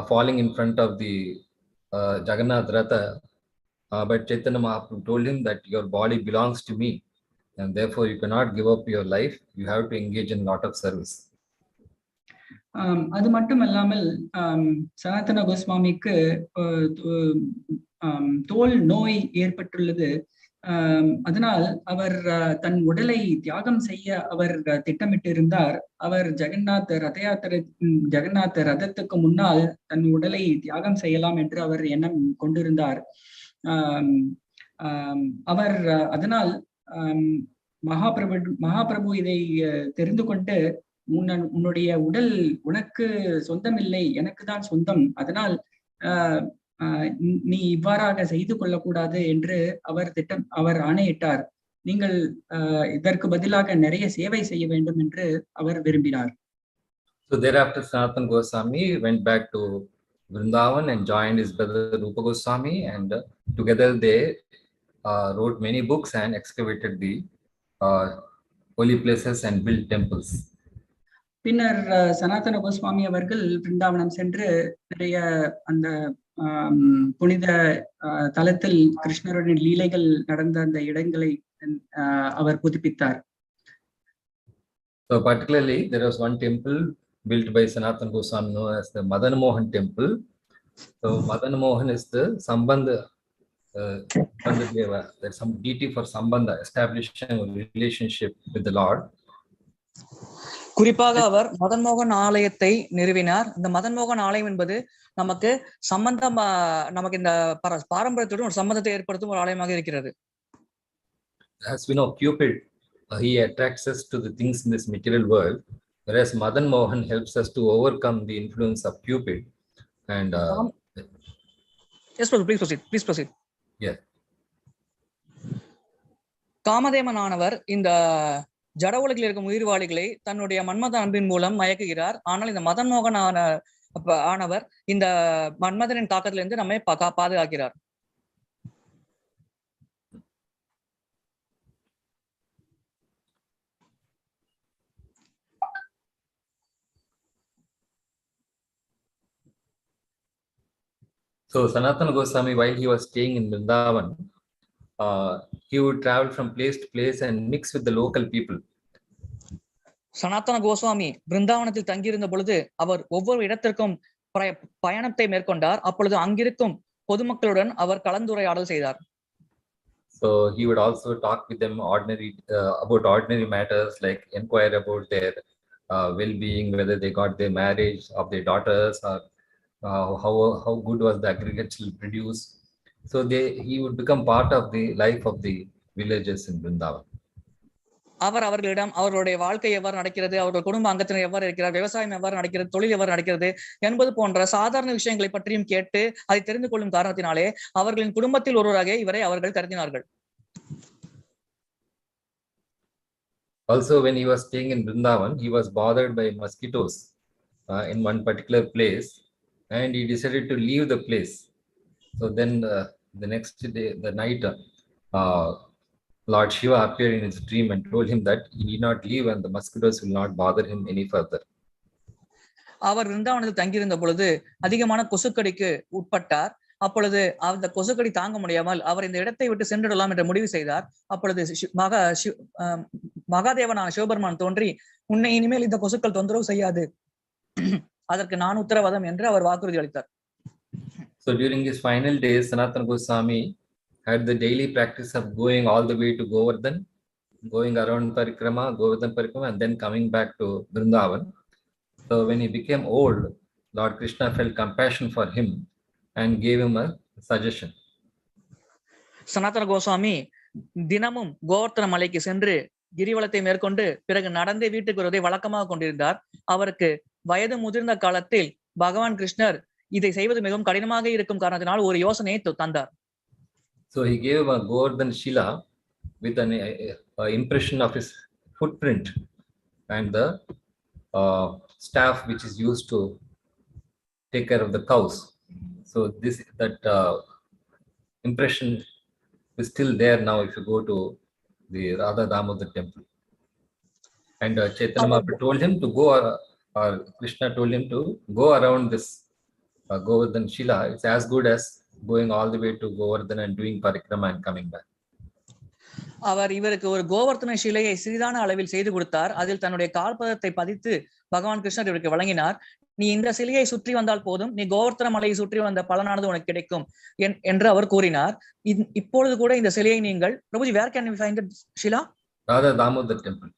S2: falling in front of the Jagannath Ratha. But Chaitanya Mahaprabhu told him that your body belongs to me, and therefore you cannot give up your life. You have to engage in a lot of service.
S1: அது மட்டும் அல்லாமல் சனாதன கோஸ்வாமிக்கு தோல் நோய் ஏற்பட்டுள்ளது. அதனால் அவர் தன் உடலை தியாகம் செய்ய அவர் திட்டமிட்டிருந்தார். அவர் ஜெகநாத் ரதத்துக்கு முன்னால் தன் உடலை தியாகம் செய்யலாம் என்று அவர் எண்ணம் கொண்டிருந்தார். அவர் அதனால் மகாபிரபு இதை தெரிந்து கொண்டு, உன்னுடைய உடல் உனக்கு சொந்தமில்லை, எனக்கு தான் சொந்தம், அதனால் நீ இவ்வாறாக செய்து கொள்ளக்கூடாது என்று அவர் ஆணையிட்டார். நீங்கள் இதற்கு பதிலாக நிறைய சேவை செய்ய வேண்டும் என்று அவர் விரும்பினார்.
S2: So thereafter Sanatana Goswami went back to Vrindavan and joined his brother Rupa Goswami, and together they wrote many books and excavated the holy places and built temples.
S1: பின்னர் சனாதன கோஸ்வாமி அவர்கள் பிருந்தாவனம் சென்று நிறைய அந்த புனித தலத்தில் கிருஷ்ணருடைய லீலைகள் நடந்த அந்த இடங்களை அவர் புதுப்பித்தார்.
S2: So particularly there was one temple built by Sanatana Goswami known as the Madan Mohan temple. So Madan Mohan is the Sambandha Deva. There's some deity for Sambandha, establishing a relationship with the Lord.
S3: குறிப்பாக அவர் மதன் மோகன் ஆலயத்தை நிறுவினார். இந்த மதன் மோகன் ஆலயம் என்பது நமக்கு நமக்கு இந்த பாரம்பரியத்துடன் ஒரு சம்பந்தத்தை ஏற்படுத்தும் ஒரு ஆலயமாக இருக்கிறது.
S2: As we know, Cupid, he attracts us to the things in this material world, whereas Madan Mohan helps us to overcome the influence of Cupid. And
S3: yes, please proceed.
S2: Yeah.
S3: காமதேவனானவர் இந்த ஜட உலகில் இருக்கும் உயிர்வாளிகளை தன்னுடைய மன்மத அன்பின் மூலம் மயக்குகிறார். ஆனால் இந்த மதன் மோகன் ஆனவர் இந்த மன்மதனின் தாக்கத்திலிருந்து நம்மை பாதுகாக்கிறார்.
S2: So Sanatana Goswami, while he was staying in Vrindavan, he would travel from place to place and mix with the local people.
S3: சனாதன கோஸ்வாமி பிருந்தாவனத்தில் தங்கியிருந்த பொழுது அவர் ஒவ்வொரு இடத்திற்கும் பயணத்தை மேற்கொண்டார். அப்பொழுது அங்கிருக்கும் பொதுமக்களுடன் அவர் கலந்துரையாடல் செய்தார்.
S2: So he would also talk with them about ordinary matters, like inquire about their well-being, whether they got their marriage of their daughters, or how good was the agricultural produce. So he would become part of the life of the villagers in Vrindavan.
S3: அவர்களிடம் அவர்களுடைய வாழ்க்கை எவ்வாறு நடக்கிறது, அவர்கள் குடும்ப அங்கத்தினர் எவ்வாறு இருக்கிறார், விவசாயம் எவ்வாறு நடக்கிறது, தொழில் எவ்வாறு நடக்கிறது என்பது போன்ற சாதாரண விஷயங்களை பற்றியும் கேட்டு அதை தெரிந்து கொள்ளும் காரணத்தினாலே அவர்களின் குடும்பத்தில் ஒருவராக இவரை அவர்கள் கருதினார்கள்.
S2: Also, when he was staying in Vrindavan, he was bothered by mosquitoes in one particular place, and he decided to leave the place. So then the next day, the night, Lord Shiva appeared in his dream and told him that he need not leave and the mosquitoes will not bother him any further.
S3: அவர் விருந்தாவனத்தில் தங்கியிருந்த பொழுது அதிகமான கொசுக்கடிக்கு உட்பட்டார். அப்பொழுது அந்த கொசுக்கடி தாங்க முடியாமல் அவர் இந்த இடத்தை விட்டு சென்றுடலாம் என்று முடிவு செய்தார். அப்பொழுது மகாதேவனான சிவபெருமான் தோன்றி, உன்னை இனிமேல் இந்த கொசுக்கள் தொந்தரவு செய்யாது, அதற்கு நான் உத்தரவாதம் என்று அவர் வாக்குறுதி அளித்தார்.
S2: So during his final days, Sanatana Goswami had the daily practice of going all the way to Govardhan, going around Govardhan Parikrama, and then coming back to Vrindavan. So when he became old, Lord Krishna felt compassion for him and gave him a suggestion.
S3: சனாதன கோஸ்வாமி தினமும் கோவர்த்தன மலைக்கு சென்று கிரிவலத்தை மேற்கொண்டு பிறகு நடந்தே வீட்டுக்கு வருவதை வழக்கமாக கொண்டிருந்தார். அவருக்கு வயது முதிர்ந்த காலத்தில் பகவான் கிருஷ்ணர் இதை செய்வது மிகவும் கடினமாக இருக்கும் காரணத்தினால் ஒரு யோசனையை தந்தார்.
S2: So he gave a Govardhan Shila with an impression of his footprint and the staff which is used to take care of the cows. So that impression is still there now if you go to the Radha Damodar temple. And Chaitanya Mahaprabhu told him to go, or Krishna told him to go around this Govardhan Shila. It's as good as going all the way to Govardhan and doing parikrama and coming back.
S3: அவர் இவருக்கு ஒரு கோவர்த்தன சிலையை சிறிதான அளவில் செய்து கொடுத்தார். அதில் தன்னுடைய கால்பதத்தை பதித்து பகவான் கிருஷ்ணர் இவருக்கு வழங்கினார். நீ இந்த சிலையை சுற்றி வந்தால் போதும், நீ கோவர்த்தன மலையை சுற்றி வந்த பலனானது உனக்கு கிடைக்கும் என்று அவர் கூறினார். இப்பொழுது கூட இந்த சிலையை நீங்கள் பிரபுஜி, where can we find it shila?
S2: Radha Damodar temple.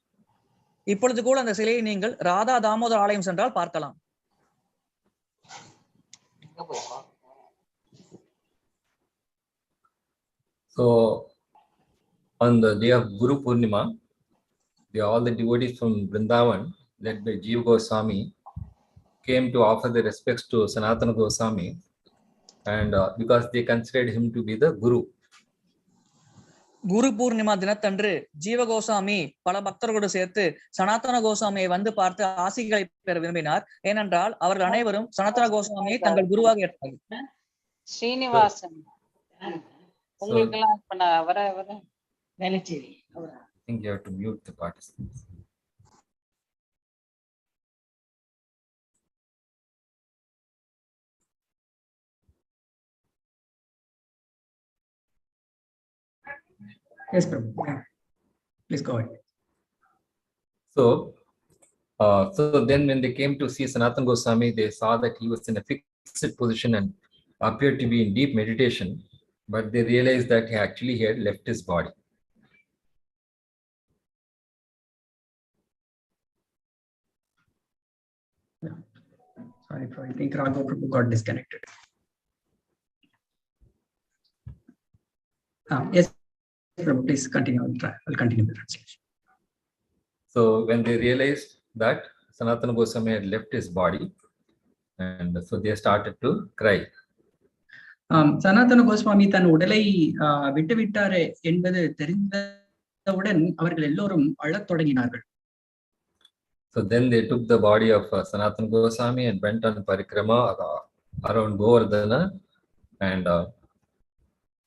S3: இப்பொழுது கூட அந்த சிலையை நீங்கள் ராதா தாமோதர் ஆலயம் சென்றால் பார்க்கலாம்.
S2: So on the day of Guru Purnima, all the devotees from Vrindavan, led by Jiva Goswami, came to offer their respects to Sanatana Goswami, and because they considered him to be the Guru.
S3: Guru Purnima தினத்தன்று ஜீவ கோசாமி பல பக்தர்களோடு சேர்த்து சனாதன கோசாமியை வந்து பார்த்து ஆசிகளை பெற விரும்பினார். ஏனென்றால் அவர்கள் அனைவரும் சனாதன கோசாமியை தங்கள் குருவாக ஏற்றார்கள்.
S4: ஸ்ரீனிவாசன் உங்களுக்கு Velachery.
S2: I think you have to mute the participants.
S1: Yes, Prabhu. Please go ahead.
S2: So then when they came to see Sanatana Goswami, they saw that he was in a fixed position and appeared to be in deep meditation, but they realized that he actually had left his body.
S1: Sorry, I think Raghav Prabhu got disconnected. Yes, Prabhu, please continue. I'll continue the translation.
S2: So when they realized that Sanatana Goswami had left his body, and so they started to cry.
S1: சனாதன கோஸ்வாமி தன் உடலை விட்டுவிட்டாரே என்பது தெரிந்தவுடன் அவர்கள் எல்லோரும் அழத் தொடங்கினார்கள்.
S2: So then they took the body of Sanatana Goswami and went on parikrama around Govardhana, and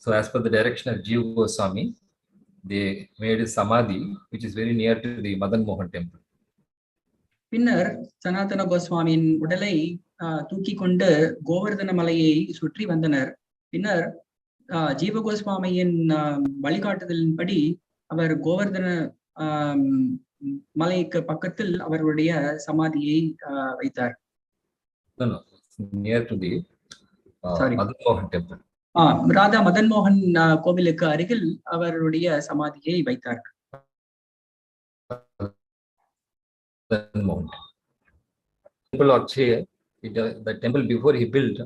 S2: so as per the direction of Jiva Goswami, they made a samadhi which is very near to the Madan Mohan temple.
S1: பின்னர் சனாதன கோஸ்வாமியின் உடலை தூக்கி கொண்டு கோவர்தன மலையை சுற்றி வந்தனர். பின்னர் ஜீவ கோஸ்வாமியின் வழிகாட்டுதலின்படி அவர் கோவர்தன மலைக்கு பக்கத்தில் அவருடைய சமாதியை வைத்தார்.
S2: No, near to the Madan Mohan temple.
S1: Radha Madan மோகன் கோவிலுக்கு அருகில் அவருடைய சமாதியை வைத்தார்.
S2: Temple actually, the temple before he built,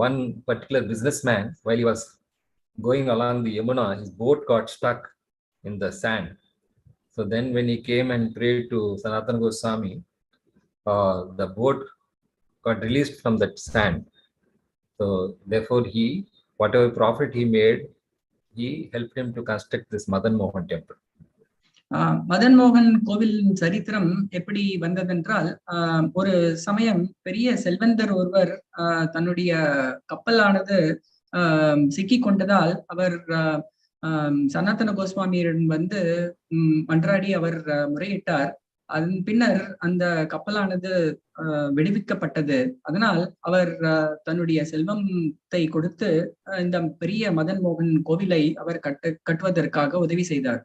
S2: one particular businessman, while he was going along the Yamuna, his boat got stuck in the sand. So then when he came and prayed to Sanatana Goswami, the boat got released from that sand. So therefore whatever profit he made, he helped him to construct this Madan Mohan temple.
S1: Madan மோகன் கோவிலின் சரித்திரம் எப்படி வந்ததென்றால், ஒரு சமயம் பெரிய செல்வந்தர் ஒருவர் தன்னுடைய கப்பலானது சிக்கி கொண்டதால் அவர் சனாதன கோஸ்வாமியிடம் வந்து மன்றாடி அவர் முறையிட்டார். அதன் பின்னர் அந்த கப்பலானது விடுவிக்கப்பட்டது. அதனால் அவர் தன்னுடைய செல்வத்தை கொடுத்து இந்த பெரிய மதன் மோகன் கோவிலை அவர் கட்டுவதற்காக உதவி செய்தார்.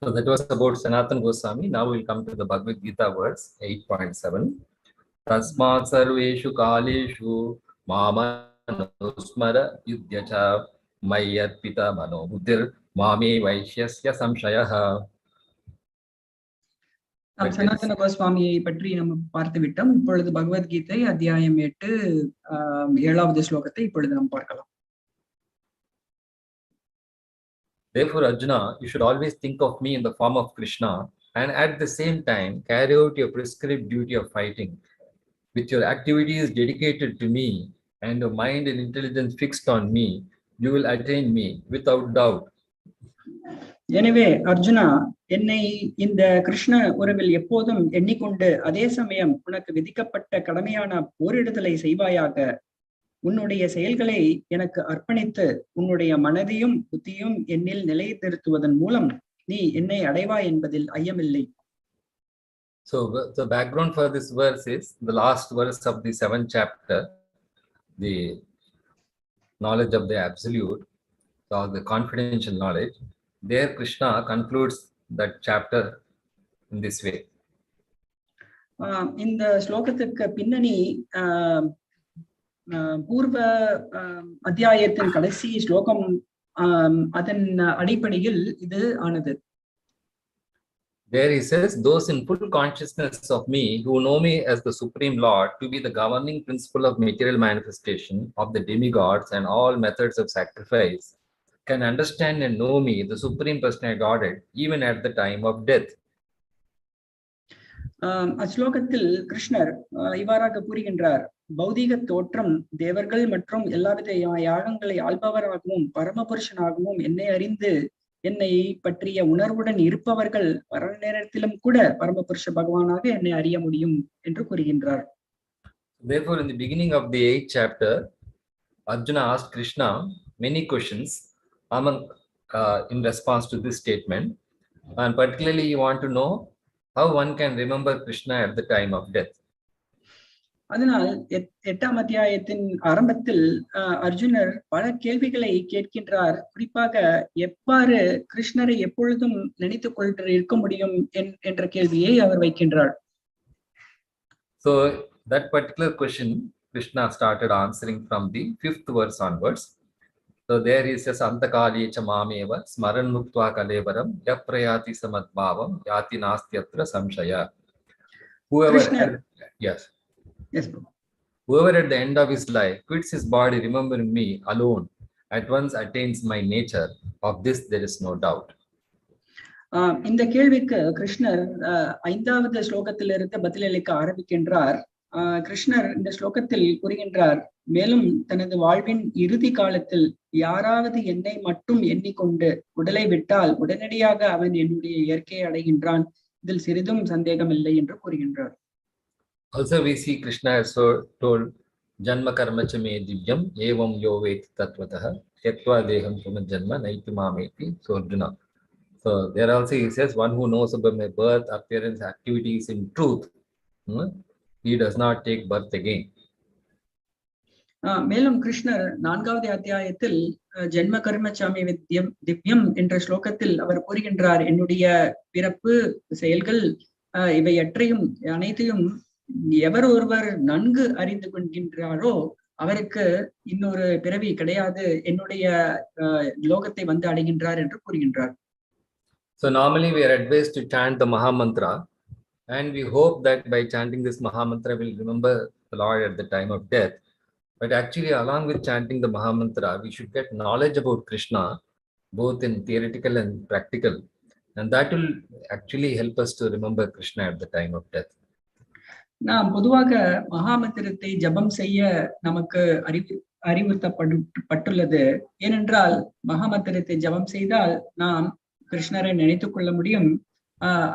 S2: So that was about Sanatana Goswami. Now we'll come to the Bhagavad Gita verse 8.7. Tasmāt sarveṣu kāleṣu anusmara yudhya mayy arpita-mano-buddhir evaiṣyasy asaṁśayaḥ.
S1: சனாதன கோஸ்வாமியை பற்றி நம்ம பார்த்து விட்டோம். இப்பொழுது பகவத்கீதை அத்தியாயம் 8 7வது ஸ்லோகத்தை இப்பொழுது நாம் பார்க்கலாம்.
S2: Therefore, Arjuna, you should always think of me in the form of Krishna, and at the same time carry out your prescribed duty of fighting. With your activities dedicated to me and your mind and intelligence fixed on me, you will attain me without doubt.
S1: எனவே அர்ஜுனா, என்னை இந்த கிருஷ்ண உறவில் எப்போதும் எண்ணிக்கொண்டு அதே சமயம் உனக்கு விதிக்கப்பட்ட கடமையான போரிடுதலை செய்வாயாக. உன்னுடைய செயல்களை எனக்கு அர்ப்பணித்து உன்னுடைய மனதையும் புத்தியும் என்னில் நிலைநிறுத்துவதன் மூலம் நீ என்னை அடைவாய் என்பதில் ஐயமில்லை.
S2: So the background for this verse is the last verse of the 7th chapter, the knowledge of the absolute, or the confidential knowledge. There Krishna concludes that chapter in this way.
S1: இந்த ஸ்லோகத்துக்கு பின்னணி பூர்வ அத்தியாயத்தின் கடைசி ஸ்லோகம் அதன் அடிப்படையில் இது ஆனது.
S2: There he says, those in full consciousness of me, who know me as the Supreme Lord to be the governing principle of material manifestation of the demigods and all methods of sacrifice, can understand and know me, the Supreme Personal Godhead, even at the time of death.
S1: அஸ்லோகத்தில் கிருஷ்ணர் இவ்வாறாக கூறுகின்றார், பௌதீக தோற்றம், தேவர்கள் மற்றும் எல்லாவித யாகங்களை ஆள்பவராகவும் பரமபுருஷனாகவும் என்னை அறிந்து என்னை பற்றிய உணர்வுடன் இருப்பவர்கள் வர நேரத்திலும் கூட பரமபுருஷ பகவானாக என்னை அறிய முடியும் என்று கூறுகின்றார்.
S2: Therefore, in the beginning of the 8th chapter, Arjuna asked Krishna many questions in response to this statement, and particularly you want to know how one can remember Krishna at the time of death.
S1: அதனால் 8ஆம் அத்தியாயத்தின் ஆரம்பத்தில் அர்ஜுனர் பல கேள்விகளை கேட்கின்றார். குறிப்பாக எவ்வாறு கிருஷ்ணரை எப்பொழுதும் நினைத்துக் கொண்டு இருக்க முடியும் என்ற கேள்வியை அவர் வைக்கின்றார்.
S2: So that particular question Krishna started answering from the 5th verse onwards. So there he says, Antakāleṣu māmeva smaran muktva kalevaram yaprayati samadbhavam yati nastyatra samśayaḥ. Whoever at the end of his life quits his body remembering me alone at once attains my nature. Of this there is no doubt.
S1: இந்த கேள்விக்கு கிருஷ்ணர் 5வது ஸ்லோகத்திலிருந்து பதிலளிக்க ஆரம்பிக்கின்றார். கிருஷ்ணர் இந்த ஸ்லோகத்தில் கூறுகின்றார், மேலும் தனது வாழ்வின் இறுதி காலத்தில் யாராவது என்னை மட்டும் எண்ணிக்கொண்டு உடலை விட்டால் உடனடியாக அவன் என்னுடைய இயற்கையை அடைகின்றான், இதில் சிறிதும் சந்தேகம் இல்லை என்று கூறுகின்றார்.
S2: Also we see Krishna has told janma karma cha me divyam evam yo veti tatvatah tyaktva deham punajanma naitu mameti. So Arjuna, so there also he says, one who knows about my birth, appearance, activities in truth, he does not take birth again.
S1: மேலும் கிருஷ்ணர் 4வது அத்தியாயத்தில் ஜென்ம கர்ம சாமி திவ்யம் என்ற ஸ்லோகத்தில் அவர் கூறுகின்றார், என்னுடைய பிறப்பு, செயல்கள் இவை அனைத்தையும் எவர் ஒருவர் நன்கு அறிந்து கொள்கின்றாரோ அவருக்கு இன்னொரு பிறவி கிடையாது, என்னுடைய லோகத்தை வந்து அடைகின்றார் என்று கூறுகின்றார்.
S2: So normally we are advised to chant the Maha Mantra, and we hope that by chanting this Maha Mantra we'll remember the Lord at the time of death. But actually, along with chanting the Maha Mantra, we should get knowledge about Krishna, both in theoretical and practical, and that will actually help us to remember Krishna at the time of death.
S1: நாம் பொதுவாக மகாமந்திரத்தை ஜபம் செய்ய நமக்கு அறிவுறுத்தப்பட்டுள்ளது. ஏனென்றால் மகாமந்திரத்தை ஜபம் செய்தால் நாம் கிருஷ்ணரை நினைத்துக் கொள்ள முடியும்.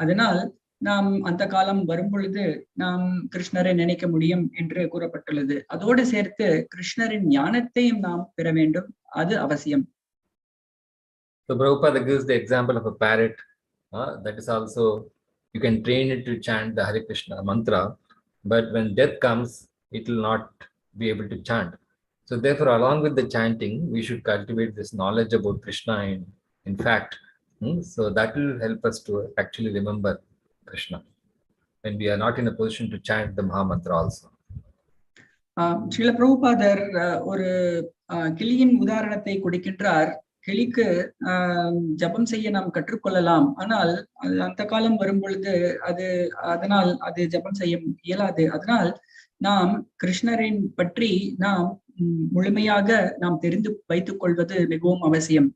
S1: அதனால் நாம் அந்த காலம் வரும் பொழுது நாம் கிருஷ்ணரை நினைக்க முடியும் என்று கூறப்பட்டுள்ளது. அதோடு சேர்த்து கிருஷ்ணரின் ஞானத்தையும் நாம் பெற வேண்டும், அது அவசியம்.
S2: So Prabhupada gives the example of a parrot. That is also, you can train it to chant the Hare Kṛṣṇa mantra, but when death comes, it will not be able to chant. So therefore, along with the chanting, we should cultivate this knowledge about Krishna in fact. So that will help us to actually remember Krishna when we are not in a position to chant the Maha Mantra also.
S1: Srila பிரபுபாதர் ஒரு கிளியின் உதாரணத்தை கொடுக்கின்றார். கிளிக்கு ஜபம் செய்ய நாம் கற்றுக்கொள்ளலாம், ஆனால் அந்த காலம் வரும் பொழுது அதனால் அது ஜபம் செய்ய இயலாது. அதனால் நாம் கிருஷ்ணரின் பற்றி நாம் முழுமையாக நாம் தெரிந்து வைத்துக் கொள்வது மிகவும் அவசியம்.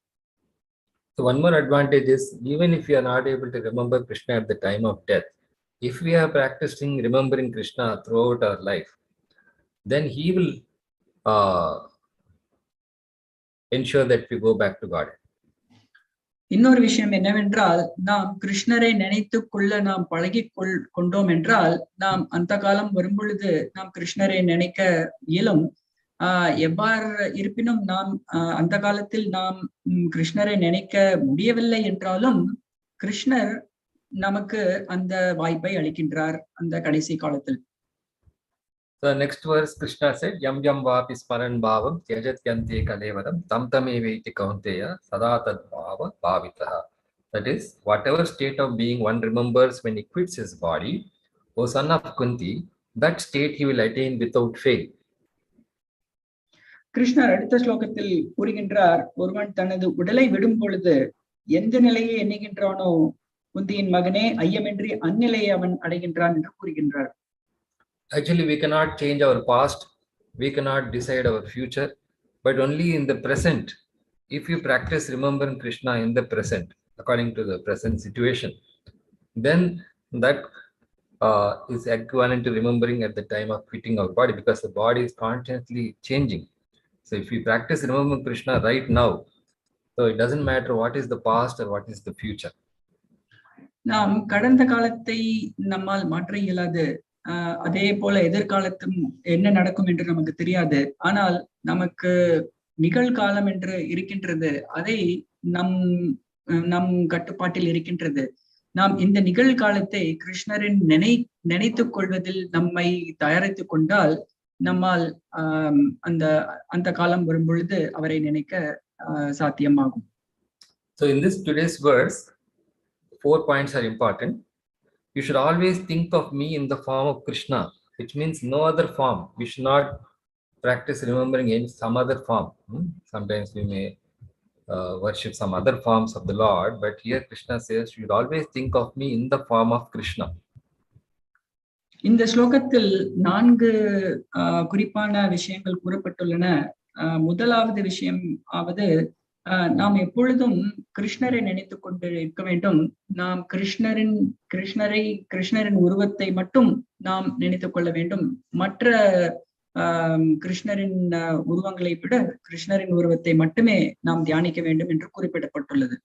S2: So one more advantage is, even if we are not able to remember Krishna at the time of death, if we are practicing remembering Krishna throughout our life, then he will ensure that we go back to God.
S1: இன்னொரு விஷயம் என்னவென்றால், நாம் கிருஷ்ணரை நினைத்துக் கொள்ள நாம் பழகி கொண்டோம் என்றால் நாம் அந்த காலம் வரும் பொழுது நாம் கிருஷ்ணரை நினைக்க இயலும். எவ்வாறு இருப்பினும் நாம் அந்த காலத்தில் நாம் கிருஷ்ணரை நினைக்க முடியவில்லை என்றாலும் கிருஷ்ணர் நமக்கு அந்த வாய்ப்பை அளிக்கின்றார் அந்த கடைசி காலத்தில்.
S2: So next verse Krishna said, yam yam vapi smaran bhavam tyajat yante kalevaram tam tameveti kaunteya sada tad bhava bhavitaha. That is, whatever state of being one remembers when he quits his body, O son of Kunti, that state he will attain without fail.
S1: கிருஷ்ணர் அடுத்த ஸ்லோகத்தில் கூறுகின்றார், ஒருவன் தனது உடலை விடும் பொழுது எந்த நிலையை எண்ணுகின்றானோ குந்தியின் மகனே, ஐயமின்றி அந்நிலையை அவன் அடைகின்றான் என்று கூறுகின்றார்.
S2: Actually, we cannot change our past, we cannot decide our future, but only in the present. If you practice remembering Krishna in the present, according to the present situation, then that is equivalent to remembering at the time of quitting our body, because the body is constantly changing. So if we practice remembering Krishna right now, so it doesn't matter what is the past or what is the future.
S1: நாம் கடந்த காலத்தை நம்மால் மாற்ற இயலாது, அதே போல எதிர்காலத்தும் என்ன நடக்கும் என்று நமக்கு தெரியாது. ஆனால் நமக்கு நிகழ்காலம் என்று இருக்கின்றது, அதை நம் கட்டுப்பாட்டில் இருக்கின்றது. நாம் இந்த நிகழ்காலத்தை கிருஷ்ணரின் நினைத்துக் கொள்வதில் நம்மை தயாரித்துக் கொண்டால் நம்மால் அந்த காலம் வரும் பொழுது அவரை நினைக்க சாத்தியமாகும்.
S2: So in this today's verse, 4 points are important. You should always think of me in the form of Krishna, which means no other form. We should not practice remembering in some other form. Sometimes we may worship some other forms of the Lord, but here Krishna says you should always think of me in the form of Krishna.
S1: இந்த ஸ்லோகத்தில் 4 குறிப்பான விஷயங்கள் கூறப்பட்டுள்ளன. முதலாவது விஷயம் ஆவது, நாம் எப்பொழுதும் கிருஷ்ணரை நினைத்துக் கொண்டு இருக்க வேண்டும். நாம் கிருஷ்ணரின் உருவத்தை மட்டும் நாம் நினைத்துக் கொள்ள வேண்டும். மற்ற கிருஷ்ணரின் உருவங்களை விட கிருஷ்ணரின் உருவத்தை மட்டுமே நாம் தியானிக்க வேண்டும் என்று குறிப்பிடப்பட்டுள்ளது.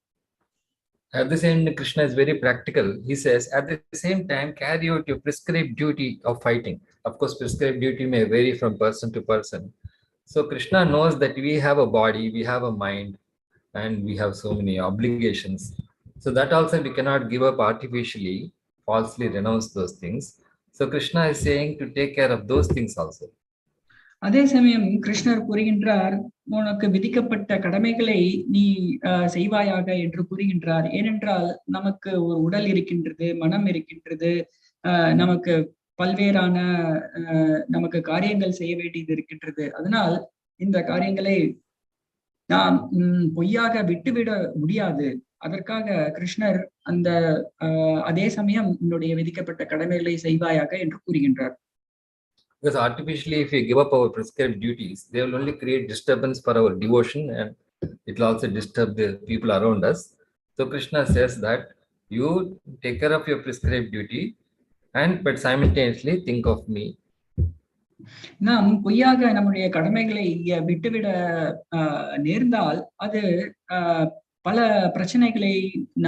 S2: At the same time, Krishna is very practical. He says, at the same time, carry out your prescribed duty of fighting. Of course, prescribed duty may vary from person to person. So Krishna knows that we have a body, we have a mind, and we have so many obligations. So that also we cannot give up artificially, falsely renounce those things. So Krishna is saying to take care of those things also.
S1: அதே சமயம் கிருஷ்ணர் கூறுகின்றார், உனக்கு விதிக்கப்பட்ட கடமைகளை நீ செய்வாயாக என்று கூறுகின்றார். ஏனென்றால் நமக்கு ஒரு உடல் இருக்கின்றது, மனம் இருக்கின்றது, நமக்கு பல்வேறான நமக்கு காரியங்கள் செய்ய வேண்டியது இருக்கின்றது. அதனால் இந்த காரியங்களை நாம் பொய்யாக விட்டுவிட முடியாது. அதற்காக கிருஷ்ணர் அதே சமயம் உன்னுடைய விதிக்கப்பட்ட கடமைகளை செய்வாயாக என்று கூறுகின்றார்.
S2: Because artificially, if we give up our prescribed duties, they will only create disturbance for our devotion, and it will also disturb the people around us. So Krishna says that you take care of your prescribed duty, but simultaneously think of me.
S1: நாம் பொய்யாக நம்முடைய கடமைகளை விட்டுவிட நேர்ந்தால் அது பல பிரச்சனைகளை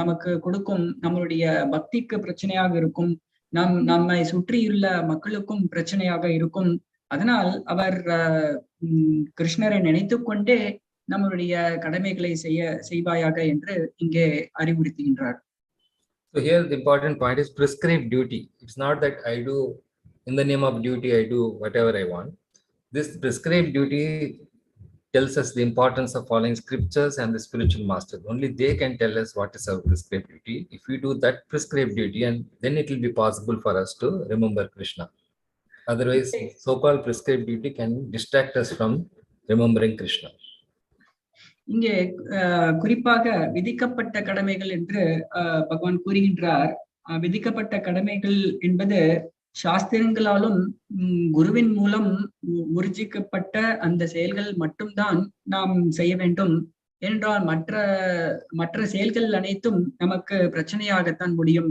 S1: நமக்கு கொடுக்கும். நம்மளுடைய பக்திக்கு பிரச்சனையாக இருக்கும், நம்மை சுற்றியுள்ள மக்களுக்கும் பிரச்சனையாக இருக்கும். அதனால் அவர் கிருஷ்ணரை நினைத்துக் கொண்டே நம்மளுடைய கடமைகளை செய்வாயாக என்று இங்கே அறிவுறுத்துகின்றார்.
S2: So here the important point is prescribed duty. It's not that I do in the name of duty, I do whatever I want. This prescribed duty tells us the importance of following scriptures and the spiritual masters. Only they can tell us what is our prescribed duty. If we do that prescribed duty, and then it will be possible for us to remember Krishna. Otherwise, so-called prescribed duty can distract us from remembering Krishna.
S1: இங்கே குறிப்பாக விதிக்கப்பட்ட கடமைகள் என்று பகவான் கூறுகின்றார். விதிக்கப்பட்ட கடமைகள் என்பது சாஸ்திரங்களாலும் குருவின் மூலம் உறுதிக்கப்பட்ட அந்த செயல்கள் மட்டும்தான் நாம் செய்ய வேண்டும். என்றால் மற்ற செயல்கள் அனைத்தும் நமக்கு பிரச்சனையாகத்தான் முடியும்.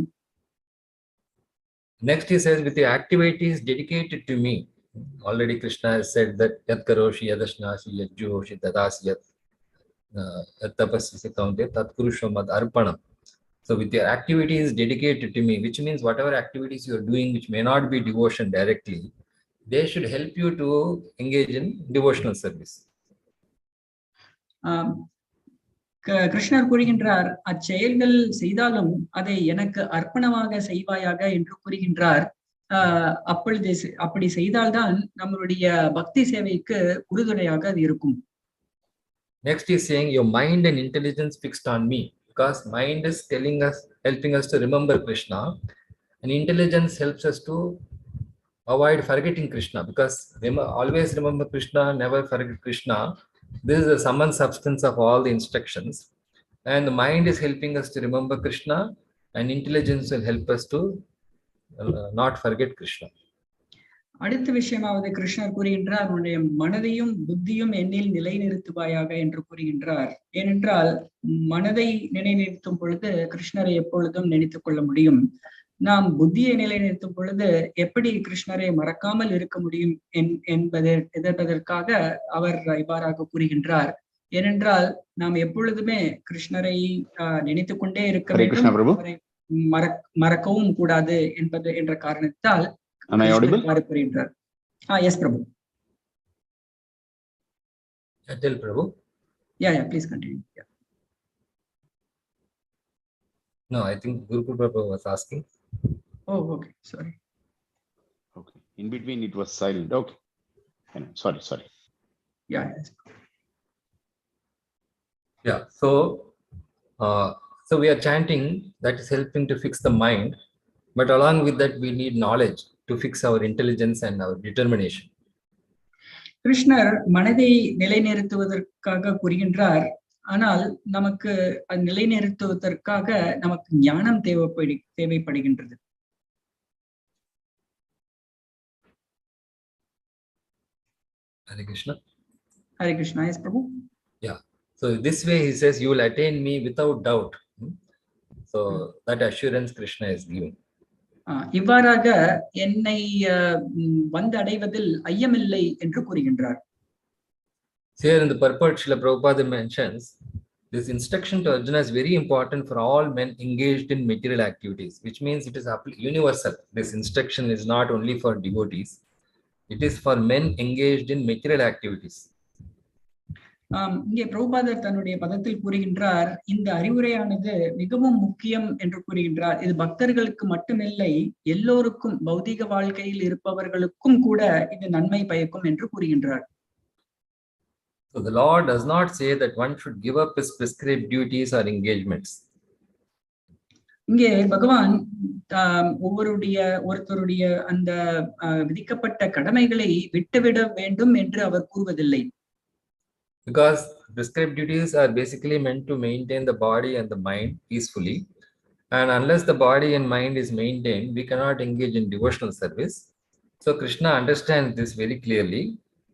S2: Next he says, with your activities dedicated to me. Already Krishna has said that yat karoshi yadashnasi yajjoshi dadasi yat tapasya kaunte tat kurusho mad arpanam. So with your activities dedicated to me, which means whatever activities you are doing which may not be devotion directly, they should help you to engage in devotional service.
S1: கிருஷ்ணர் கூறுகின்றார், அச்செயல்கள் செய்தாலும் அதை எனக்கு அர்ப்பணமாக செய்வாயாக என்று கூறுகின்றார். அப்படி செய்தால்தான் நம்மளுடைய பக்தி சேவைக்கு உறுதுணையாக அது இருக்கும்.
S2: Next is saying your mind and intelligence fixed on me, because mind is telling us, helping us to remember Krishna, And intelligence helps us to avoid forgetting Krishna, because always remember Krishna, never forget Krishna. This is the sum and substance of all the instructions. And the mind is helping us to remember Krishna, and intelligence will help us to not forget Krishna.
S1: அடுத்த விஷயமாவது கிருஷ்ணர் கூறுகின்றார், உன்னுடைய மனதையும் புத்தியும் என்னில் நிலைநிறுத்துவாயாக என்று கூறுகின்றார். ஏனென்றால் மனதை நிலைநிறுத்தும் பொழுது கிருஷ்ணரை எப்பொழுதும் நினைத்துக் கொள்ள முடியும். நாம் புத்தியை நிலைநிறுத்தும் பொழுது எப்படி கிருஷ்ணரை மறக்காமல் இருக்க முடியும் என்பதற்காக அவர் இவ்வாறாக கூறுகின்றார். ஏனென்றால் நாம் எப்பொழுதுமே கிருஷ்ணரை நினைத்துக் கொண்டே இருக்க வேண்டும், அவரை மறக்கவும் கூடாது என்ற காரணத்தால் கூறுகின்றார். Yes, Prabhu.
S2: Tell Prabhu.
S1: Yeah, please continue. Yeah.
S2: No, I think Guru Prabhu was asking.
S1: Oh, okay. Sorry.
S5: Okay. In between, it was silent. Okay. Sorry.
S1: Yeah. Yes.
S2: Yeah. So we are chanting. That is helping to fix the mind. But along with that, we need knowledge to fix our intelligence and our determination.
S1: கிருஷ்ணர் மனதை நிலைநிறுத்துவதற்காக கூறுகின்றார். ஆனால் நமக்கு நிலைநிறுத்துவதற்காக நமக்கு ஞானம் தேவைப்படுகின்றது.
S2: Hare Krishna.
S1: Hare Krishna. Yes, Prabhu.
S2: Yeah. So this way he says, you will attain me without doubt. So that assurance Krishna is giving.
S1: இவ்வாறாக என்னை வந்தடைவதில் ஐயமில்லை என்று கூறுகின்றார்.
S2: Here in the Purport, Srila Prabhupada mentions, this instruction to Arjuna is very important for all men engaged in material activities, which means it is universal. This instruction is not only for devotees, it is for men engaged in material activities.
S1: இங்கே பிரபுபாதர் தன்னுடைய பதத்தில் கூறுகின்றார், இந்த அறிவுரையானது மிகவும் முக்கியம் என்று கூறுகின்றார். இது பக்தர்களுக்கு மட்டுமில்லை, எல்லோருக்கும், பௌதிக வாழ்க்கையில் இருப்பவர்களுக்கும் கூட இது நன்மை பயக்கும் என்று கூறுகின்றார்.
S2: So the Lord does not say that one should give up his prescribed duties or engagements.
S1: இங்கே பகவான் ஒருத்தருடைய அந்த விதிக்கப்பட்ட கடமைகளை விட்டுவிட வேண்டும் என்று அவர் கூறுவதில்லை.
S2: Because prescribed duties are basically meant to maintain the body and the mind peacefully. And unless the body and mind is maintained, we cannot engage in devotional service. So Krishna understands this very clearly.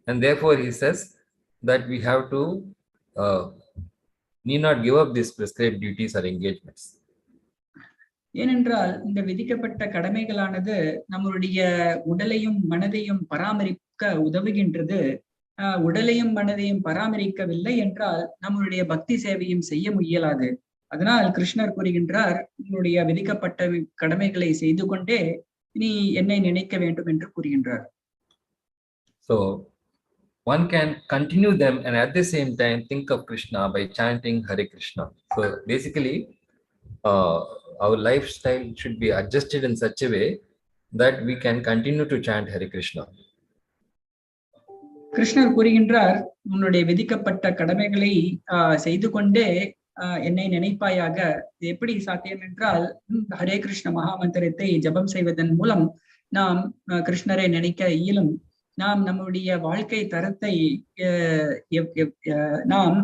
S2: And therefore he says that we have to need not give up these prescribed duties or engagements.
S1: ஏனென்றால் இந்த விதிக்கப்பட்ட கடமைகளானது நம்மளுடைய உடலையும் மனதையும் பராமரிக்க உதவுகின்றது. உடலையும் மனதையும் பராமரிக்கவில்லை என்றால் நம்மளுடைய பக்தி சேவையும் செய்ய முயலாது. அதனால் கிருஷ்ணர் கூறுகின்றார், உன்னுடைய விதிக்கப்பட்ட கடமைகளை செய்து கொண்டே நீ என்னை நினைக்க வேண்டும் என்று கூறுகின்றார்.
S2: So one can continue them and at the same time think of Krishna by chanting Hare Kṛṣṇa. So basically our lifestyle should be adjusted in such a way that we can continue to chant Hare Kṛṣṇa.
S1: கிருஷ்ணர் கூறுகின்றார், உன்னுடைய விதிக்கப்பட்ட கடமைகளை செய்து கொண்டே என்னை நினைப்பாயாக. எப்படி சாத்தியம் என்றால், ஹரே கிருஷ்ண மகாமந்திரத்தை ஜபம் செய்வதன் மூலம் நாம் கிருஷ்ணரை நினைக்க இயலும். நாம் நம்முடைய வாழ்க்கை தரத்தை நாம்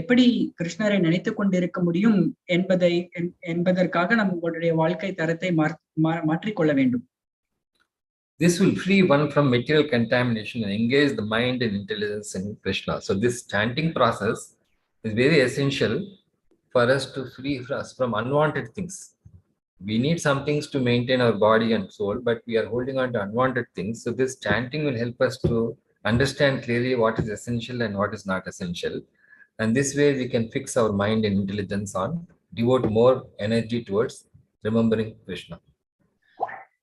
S1: எப்படி கிருஷ்ணரை நினைத்துக் கொண்டிருக்க முடியும் என்பதற்காக நம்மளுடைய வாழ்க்கை தரத்தை மாற்றிக்கொள்ள வேண்டும்.
S2: This will free one from material contamination and engage the mind and intelligence in Krishna. So this chanting process is very essential for us to free us from unwanted things. We need some things to maintain our body and soul, but we are holding on to unwanted things. So this chanting will help us to understand clearly what is essential and what is not essential. And this way we can fix our mind and intelligence on, devote more energy towards remembering Krishna.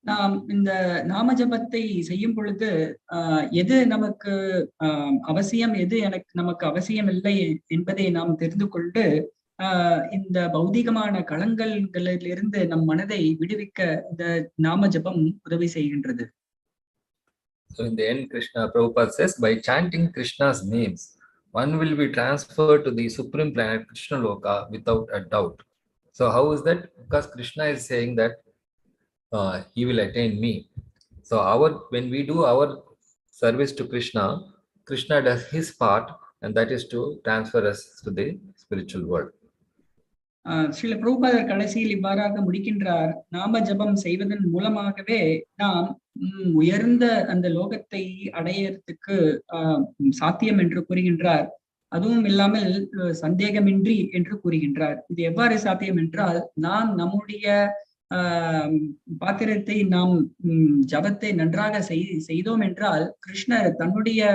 S1: நாம் இந்த நாம ஜபத்தை செய்யும் பொழுது எது நமக்கு அவசியம், எது நமக்கு அவசியம் இல்லை என்பதை நாம் தெரிந்து கொண்டு இந்த பௌதிகமான களங்களிலிருந்து நம் மனதை விடுவிக்க இந்த நாம ஜபம் உதவி செய்கின்றது.
S2: So in the end, Krishna Prabhupada says, by chanting Krishna's names, one will be transferred to the supreme planet Kṛṣṇaloka without a doubt. So how is that? Because Krishna is saying that he will attain me. So when we do our service to Krishna, Krishna does his part, and that is to transfer us to the spiritual world.
S1: Srila பிரபுபாதர் கடைசியில் இவ்வாறாக முடிக்கின்றார். நாம ஜபம் செய்வதன் மூலமாகவே நாம் உயர்ந்த அந்த லோகத்தை அடையறதுக்கு சாத்தியம் என்று கூறுகின்றார். அதுவும் இல்லாமல் சந்தேகமின்றி என்று கூறுகின்றார். இது எவ்வாறு சாத்தியம் என்றால், நாம் நம்முடைய பாத்திரத்தை நாம் ஜபத்தை நன்றாக செய்தோம் என்றால் கிருஷ்ணர் தன்னுடைய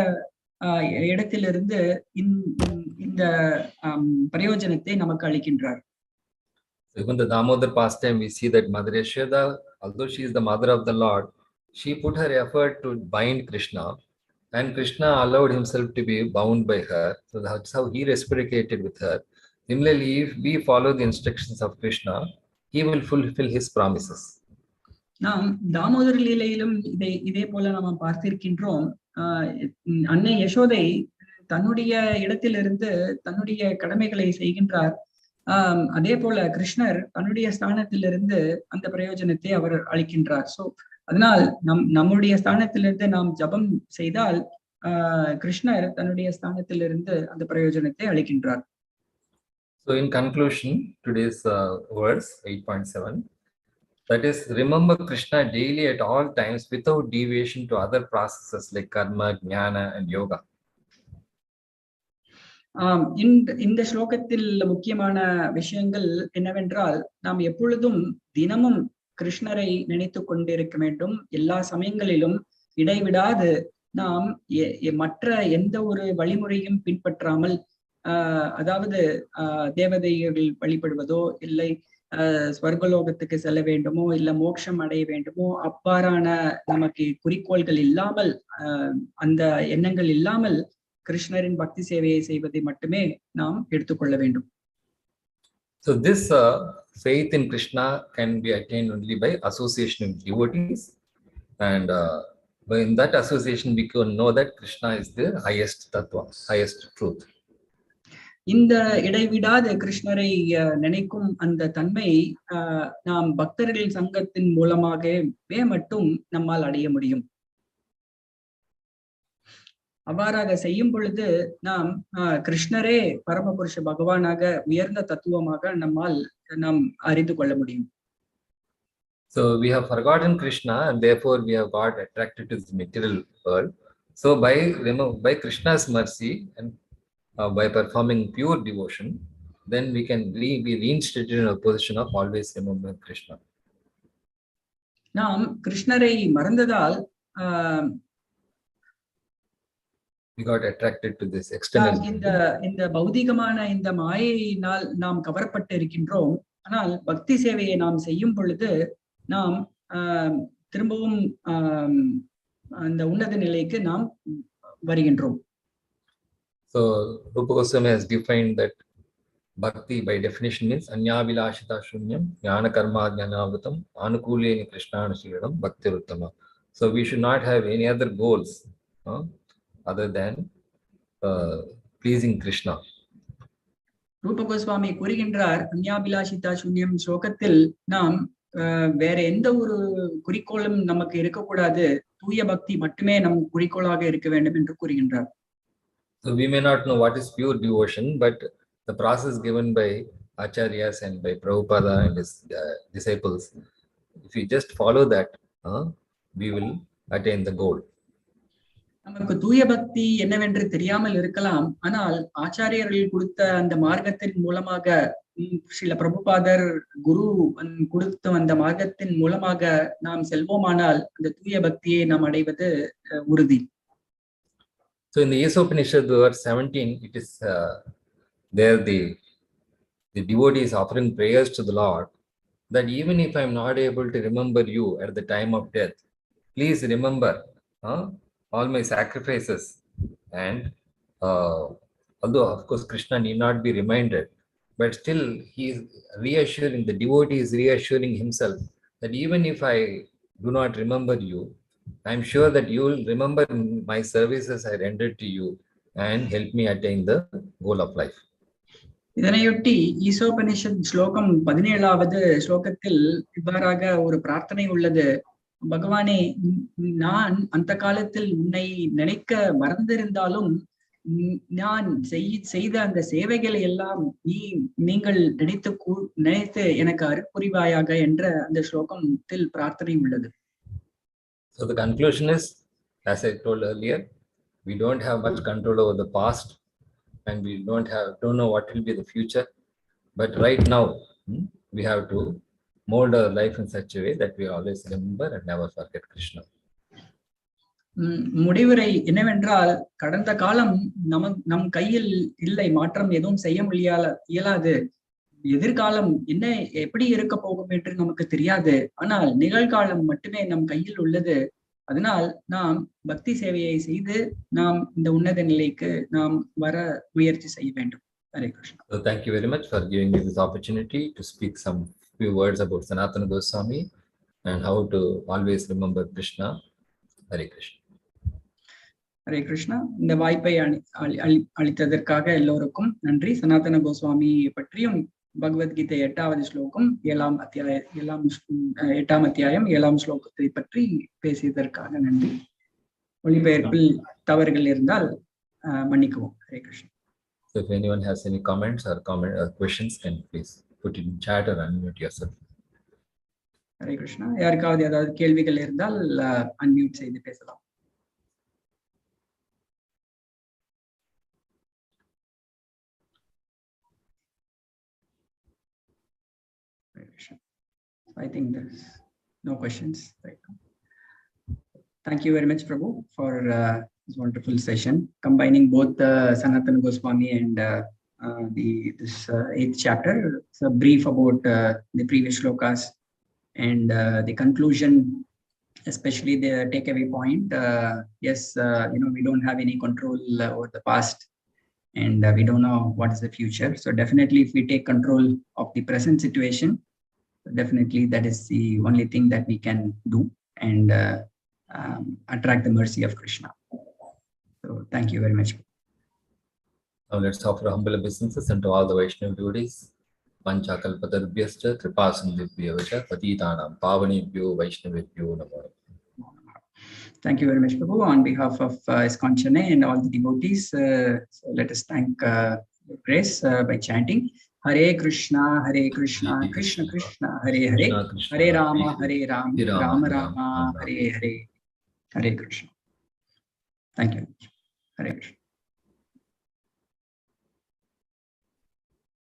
S1: இடத்திலிருந்து இந்த பிரயோஜனத்தை நமக்கு அளிக்கின்றார்.
S2: Even the Damodar pastime, we see that Mother Yashoda, although she is the mother of the Lord, she put her effort to bind Krishna, and Krishna allowed himself to be bound by her. So that's how he reciprocated with her. Similarly, if we follow the instructions of Krishna, he will fulfill his promises.
S1: நாம் தாமோதர லீலையிலும் இதே போல நாம் பார்த்திருக்கின்றோம். அன்னை யசோதை தன்னுடைய இடத்திலிருந்து தன்னுடைய கடமைகளை செய்கின்றார். அதே போல கிருஷ்ணர் தன்னுடைய ஸ்தானத்திலிருந்து அந்த பிரயோஜனத்தை அவர் அளிக்கின்றார். சோ அதனால் நம்முடைய ஸ்தானத்திலிருந்து நாம் ஜபம் செய்தால் கிருஷ்ணர் தன்னுடைய ஸ்தானத்திலிருந்து அந்த பிரயோஜனத்தை அளிக்கின்றார்.
S2: So in conclusion, today's verse 8.7, that is, remember Krishna daily at all times without deviation to other processes like karma, jnana and yoga.
S1: இந்த ஸ்லோகத்தில் முக்கியமான விஷயங்கள் என்னவென்றால், நாம் எப்பொழுதும் தினமும் கிருஷ்ணரை நினைத்து கொண்டிருக்க வேண்டும். எல்லா சமயங்களிலும் இடைவிடாது நாம் மற்ற எந்த ஒரு வழிமுறையும் பின்பற்றாமல், அதாவது தேவதைகள் வழிபடுவதோ இல்லை ஸ்வர்கலோகத்துக்கு செல்ல வேண்டுமோ இல்ல மோட்சம் அடைய வேண்டுமோ அவ்வாறான நமக்கு குறிக்கோள்கள் இல்லாமல், அந்த எண்ணங்கள் இல்லாமல் கிருஷ்ணரின் பக்தி சேவையை செய்வதை மட்டுமே நாம் எடுத்துக்கொள்ள வேண்டும்.
S2: So this faith in Krishna can be attained only by association with devotees, and in that association we can know that Krishna is the highest tattva, highest truth.
S1: இந்த இடைவிடாத கிருஷ்ணரை நினைக்கும் அந்த தன்மை நாம் பக்தர்கள் சங்கத்தின் மூலமாகவே மட்டும் நம்மால் அடைய முடியும். அவ்வாறாக செய்யும் பொழுது நாம் கிருஷ்ணரே பரமபுருஷ பகவானாக உயர்ந்த தத்துவமாக நாம் அறிந்து கொள்ள முடியும்.
S2: So we have forgotten Krishna and therefore we have got attracted to this material world. So by Krishna's mercy and by performing pure devotion, then we can be reinstated in a position of always remembering Krishna.
S1: நாம் கிருஷ்ணரை மறந்ததால்
S2: we got attracted to this external.
S1: இந்த பௌதிகமான இந்த மாயையினால் நாம் கவரப்பட்டு இருக்கின்றோம். ஆனால் பக்தி சேவையை நாம் செய்யும் பொழுது நாம் திரும்பவும் அந்த உன்னத நிலைக்கு நாம் வருகின்றோம்.
S2: So Rupa Goswami has defined that bhakti by definition means anyavilashita shunyam jnana karma jnanavatam anukuleni krishnanushiram bhakti uttama. So we should not have any other goals other than pleasing Krishna.
S1: ரூப கோஸ்வாமி கூறுகின்றார், அன்யாபிலாஷிதா சூன்யம் ஸ்லோகத்தில் நாம் வேற எந்த ஒரு குறிக்கோளும் நமக்கு இருக்கக்கூடாது, தூய பக்தி மட்டுமே நம் குறிக்கோளாக இருக்க வேண்டும் என்று கூறுகின்றார்.
S2: So we may not know what is pure devotion, but the process given by acharyas and by Prabhupada and his disciples, if we just follow that, we will attain the goal.
S1: நமக்கு தூய பக்தி என்னவென்று தெரியாமல் இருக்கலாம். ஆனால் ஆச்சாரியர்கள் கொடுத்த அந்த மார்க்கத்தின் மூலமாக, ஸ்ரீல பிரபுபாதர் குரு கொடுத்த அந்த மார்க்கத்தின் மூலமாக நாம் செல்வோமானால் அந்த தூய பக்தியை நாம் அடைவது உறுதி.
S2: So in the Esopanishad verse 17, it is there the devotee is offering prayers to the Lord that even if I am not able to remember you at the time of death, please remember all my sacrifices. And although of course Krishna need not be reminded, but still he is reassuring, the devotee is reassuring himself that even if I do not remember you, I am sure that you will remember my services I rendered to you and help me attain the goal of life.
S1: இதனையொட்டி ஈசோபனிஷத் ஸ்லோகம் 17வது ஸ்லோகத்தில் இவ்வாறாக ஒரு பிரார்த்தனை உள்ளது. பகவானே, நான் அந்த காலத்தில் உன்னை நினைக்க மறந்திருந்தாலும் நான் செய்த அந்த சேவைகளை எல்லாம் நீங்கள் நினைத்து எனக்கு அருட்புரிவாயாக என்ற அந்த ஸ்லோகத்தில் பிரார்த்தனை உள்ளது.
S2: So the conclusion is, as I told earlier, we don't have much control over the past and we don't know what will be the future. But right now, we have to mold our life in such a way that we always remember and never forget Krishna.
S1: முடிவுரை என்னவென்றால், கடந்த காலம் நம் கையில் இல்லை, மாற்றம் எதுவும் செய்ய இயலாது. எதிர்காலம் எப்படி இருக்க போகும் என்று நமக்கு தெரியாது. ஆனால் நிகழ்காலம் மட்டுமே நம் கையில் உள்ளது. அதனால் நாம் பக்தி சேவையை செய்து நாம் இந்த உன்னத நிலைக்கு நாம் வர முயற்சி செய்ய வேண்டும். Hare Krishna.
S2: So thank you very much for giving me this opportunity to speak some few words about Sanatana Goswami and how to always remember Krishna. Hare Krishna.
S1: Hare Krishna. இந்த வாய்ப்பை அளித்ததற்காக எல்லோருக்கும் நன்றி. சனாதன கோஸ்வாமி பற்றியும் பகவத்கீதை 8வது ஸ்லோகம் 8ஆம் அத்தியாயம் 7ஆம் ஸ்லோகத்தை பற்றி பேசியதற்காக நன்றி. மொழிபெயர்ப்பில் தவறுகள் இருந்தால் மன்னிக்கவும். Hare Krishna.
S2: So if anyone has any comments or questions, can please put it in chat or unmute yourself.
S1: Hare Krishna. யாருக்காவது ஏதாவது கேள்விகள் இருந்தால் அன்மியூட் செய்து பேசலாம். I think there's no questions right now. Thank you very much, Prabhu, for this wonderful session, combining both Sanatana Goswami and this 8th chapter. It's a brief about the previous shlokas and the conclusion, especially the takeaway point. Yes, we don't have any control over the past, and we don't know what is the future. So definitely, if we take control of the present situation, definitely that is the only thing that we can do and attract the mercy of Krishna. So thank you very much.
S2: Now let's offer humble obeisances unto all the Vaishnava devotees. Pancha kalpatarubhyascha kripa sindhubhyavacha patitanam pavanebhyo vaishnavebhyo namo.
S1: Thank you very much, Prabhu. On behalf of ISKCON Chennai and all the devotees, so let us thank Grace by chanting Hare Kṛṣṇa, Hare Kṛṣṇa, Krishna Krishna, Hare Hare, Hare Rama, Hare Rama, Rama Rama, Hare Hare, Hare Krishna. Thank you. Hare Krishna.